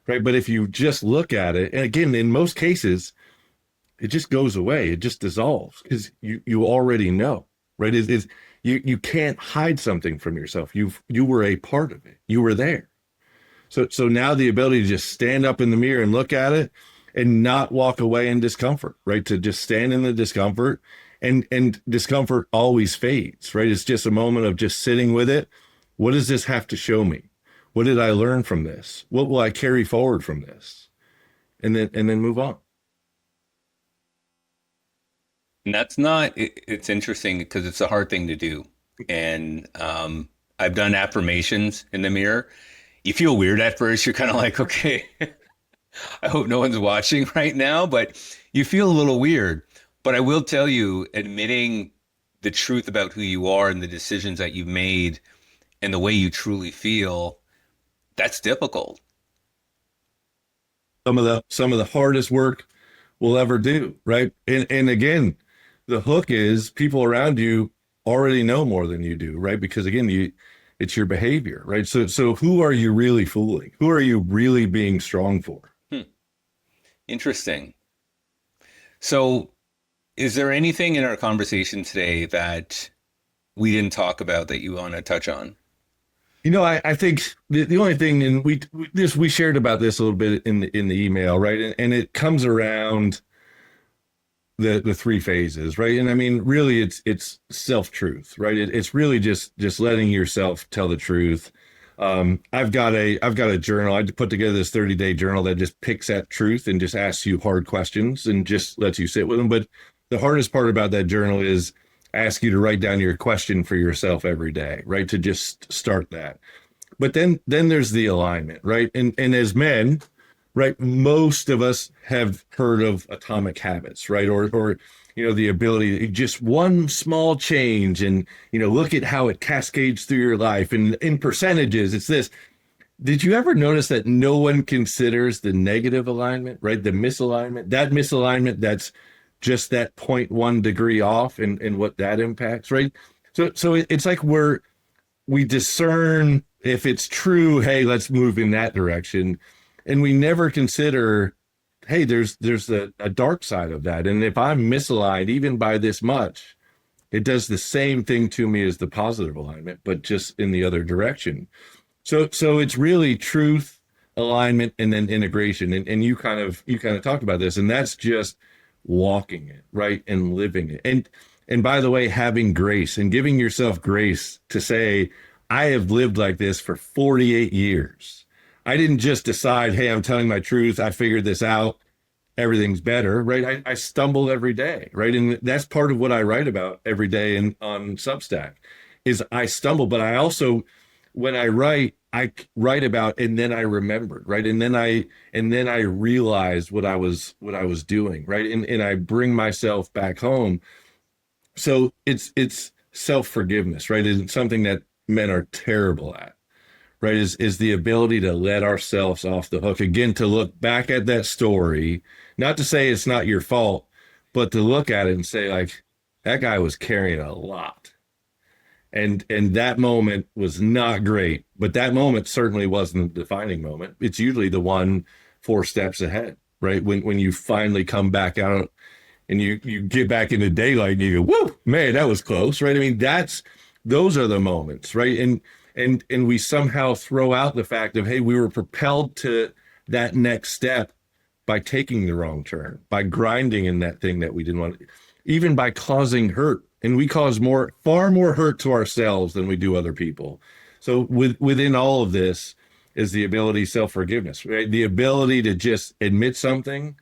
Speaker 1: right? But if you just look at it, and again, in most cases, it just goes away. It just dissolves because you already know, right? You can't hide something from yourself. You were a part of it. You were there. So now the ability to just stand up in the mirror and look at it and not walk away in discomfort, right? To just stand in the discomfort and discomfort always fades, right? It's just a moment of just sitting with it. What does this have to show me? What did I learn from this? What will I carry forward from this? And then move on.
Speaker 2: And that's not, it's interesting because it's a hard thing to do. And I've done affirmations in the mirror. You feel weird at first. You're kind of like, okay, I hope no one's watching right now, but you feel a little weird. But I will tell you, admitting the truth about who you are and the decisions that you've made and the way you truly feel That's difficult.
Speaker 1: Some of the hardest work we'll ever do, right? And again, the hook is people around you already know more than you do, right? Because again, it's your behavior, right? So who are you really fooling? Who are you really being strong for?
Speaker 2: Hmm. Interesting. So, is there anything in our conversation today that we didn't talk about that you want to touch on?
Speaker 1: I think the only thing, and we shared about this a little bit in the email, right? And it comes around the three phases, right? And I mean, really, it's self-truth, right? It's really just letting yourself tell the truth. I've got a journal. I put together this 30-day journal that just picks at truth and just asks you hard questions and just lets you sit with them. But the hardest part about that journal is ask you to write down your question for yourself every day, right? To just start that. But then there's the alignment, right? And as men, right, most of us have heard of atomic habits, right? Or the ability to just one small change and look at how it cascades through your life. And in percentages, it's this. Did you ever notice that no one considers the negative alignment, right? The misalignment, that's just that zero point 0.1 degree off and what that impacts, right? So it's like we discern if it's true, hey, let's move in that direction. And we never consider, hey, there's a dark side of that. And if I'm misaligned, even by this much, it does the same thing to me as the positive alignment, but just in the other direction. So it's really truth, alignment, and then integration. And you kind of talked about this, and that's just walking it, right? And living it. And by the way, having grace and giving yourself grace to say, I have lived like this for 48 years. I didn't just decide, hey, I'm telling my truth. I figured this out. Everything's better, right? I stumble every day, right? And that's part of what I write about every day on Substack is I stumble, but I also, when I write about and then I remembered, right? And then I realized what I was doing, right? And I bring myself back home. So it's self-forgiveness, right? It's something that men are terrible at, right? Is the ability to let ourselves off the hook again, to look back at that story, not to say it's not your fault, but to look at it and say, like, that guy was carrying a lot. And that moment was not great, but that moment certainly wasn't the defining moment. It's usually the one 4 steps ahead, right? When you finally come back out and you get back into daylight and you go, whoa, man, that was close, right? I mean, those are the moments, right? And we somehow throw out the fact of, hey, we were propelled to that next step by taking the wrong turn, by grinding in that thing that we didn't want, even by causing hurt. And we cause far more hurt to ourselves than we do other people. So within all of this is the ability, self-forgiveness, right? The ability to just admit something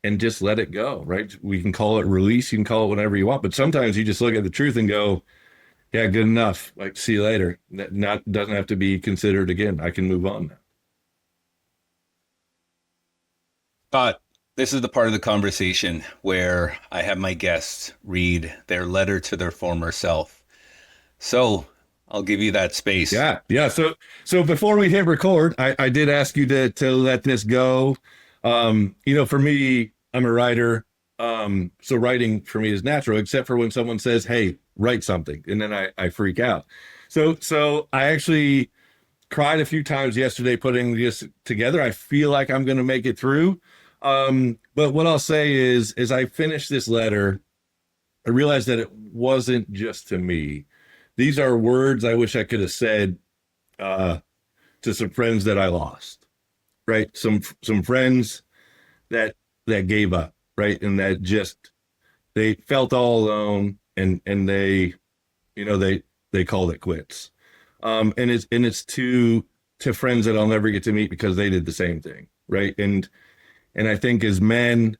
Speaker 1: and just let it go, right? We can call it release, you can call it whatever you want, but sometimes you just look at the truth and go, yeah, good enough. Like, see you later. That not doesn't have to be considered again. I can move on now.
Speaker 2: But this is the part of the conversation where I have my guests read their letter to their former self. So I'll give you that space.
Speaker 1: Yeah, yeah. So before we hit record, I did ask you to let this go. For me, I'm a writer. So writing for me is natural, except for when someone says, "Hey, write something," and then I freak out. So I actually cried a few times yesterday putting this together. I feel like I'm going to make it through. But what I'll say is I finished this letter, I realized that it wasn't just to me. These are words I wish I could have said uh, to some friends that I lost, right? Some friends that gave up, right? And that just they felt all alone and they called it quits. And it's to friends that I'll never get to meet because they did the same thing, right? And I think as men,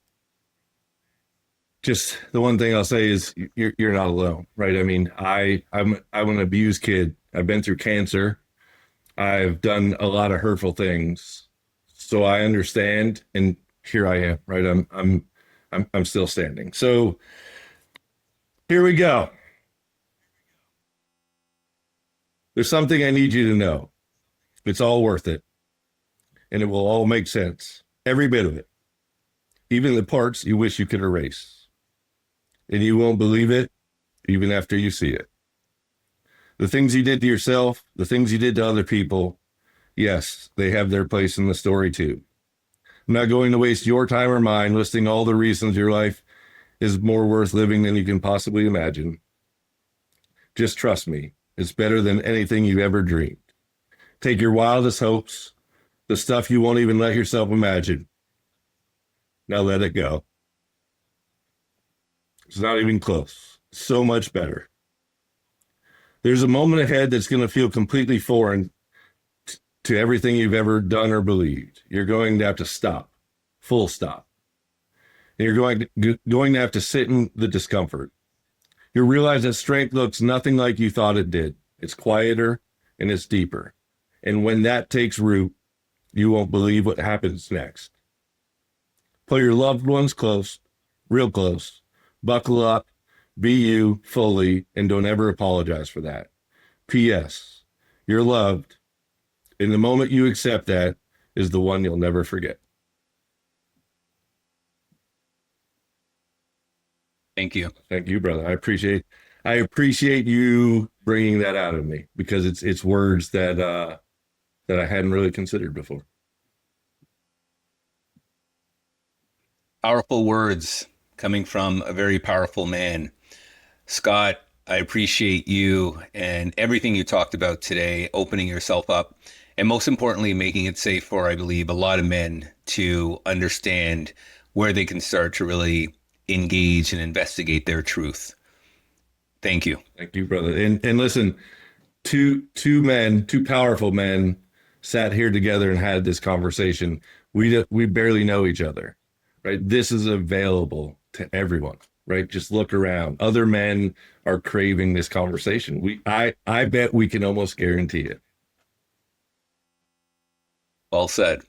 Speaker 1: just the one thing I'll say is you're not alone, right? I mean, I'm an abused kid. I've been through cancer. I've done a lot of hurtful things, so I understand. And here I am, right? I'm still standing. So here we go. There's something I need you to know. It's all worth it. and it will all make sense. Every bit of it. Even the parts you wish you could erase. And you won't believe it even after you see it. The things you did to yourself, the things you did to other people, yes, they have their place in the story too. I'm not going to waste your time or mine listing all the reasons your life is more worth living than you can possibly imagine. Just trust me, it's better than anything you've ever dreamed. Take your wildest hopes, the stuff you won't even let yourself imagine. Now let it go. It's not even close. So much better. There's a moment ahead that's going to feel completely foreign to everything you've ever done or believed. You're going to have to stop. Full stop. And you're going to have to sit in the discomfort. You'll realize that strength looks nothing like you thought it did. It's quieter and it's deeper. And when that takes root, you won't believe what happens next. Pull your loved ones close, real close. Buckle up, be you fully, and don't ever apologize for that. P.S. You're loved, and the moment you accept that is the one you'll never forget.
Speaker 2: Thank you.
Speaker 1: Thank you, brother. I appreciate you bringing that out of me, because it's words that I hadn't really considered before.
Speaker 2: Powerful words coming from a very powerful man. Scott, I appreciate you and everything you talked about today, opening yourself up, and most importantly, making it safe for, I believe, a lot of men to understand where they can start to really engage and investigate their truth. Thank you.
Speaker 1: Thank you, brother. And listen, two powerful men sat here together and had this conversation. We barely know each other, right? This is available to everyone, right? Just look around. Other men are craving this conversation. I bet we can almost guarantee it.
Speaker 2: Well said.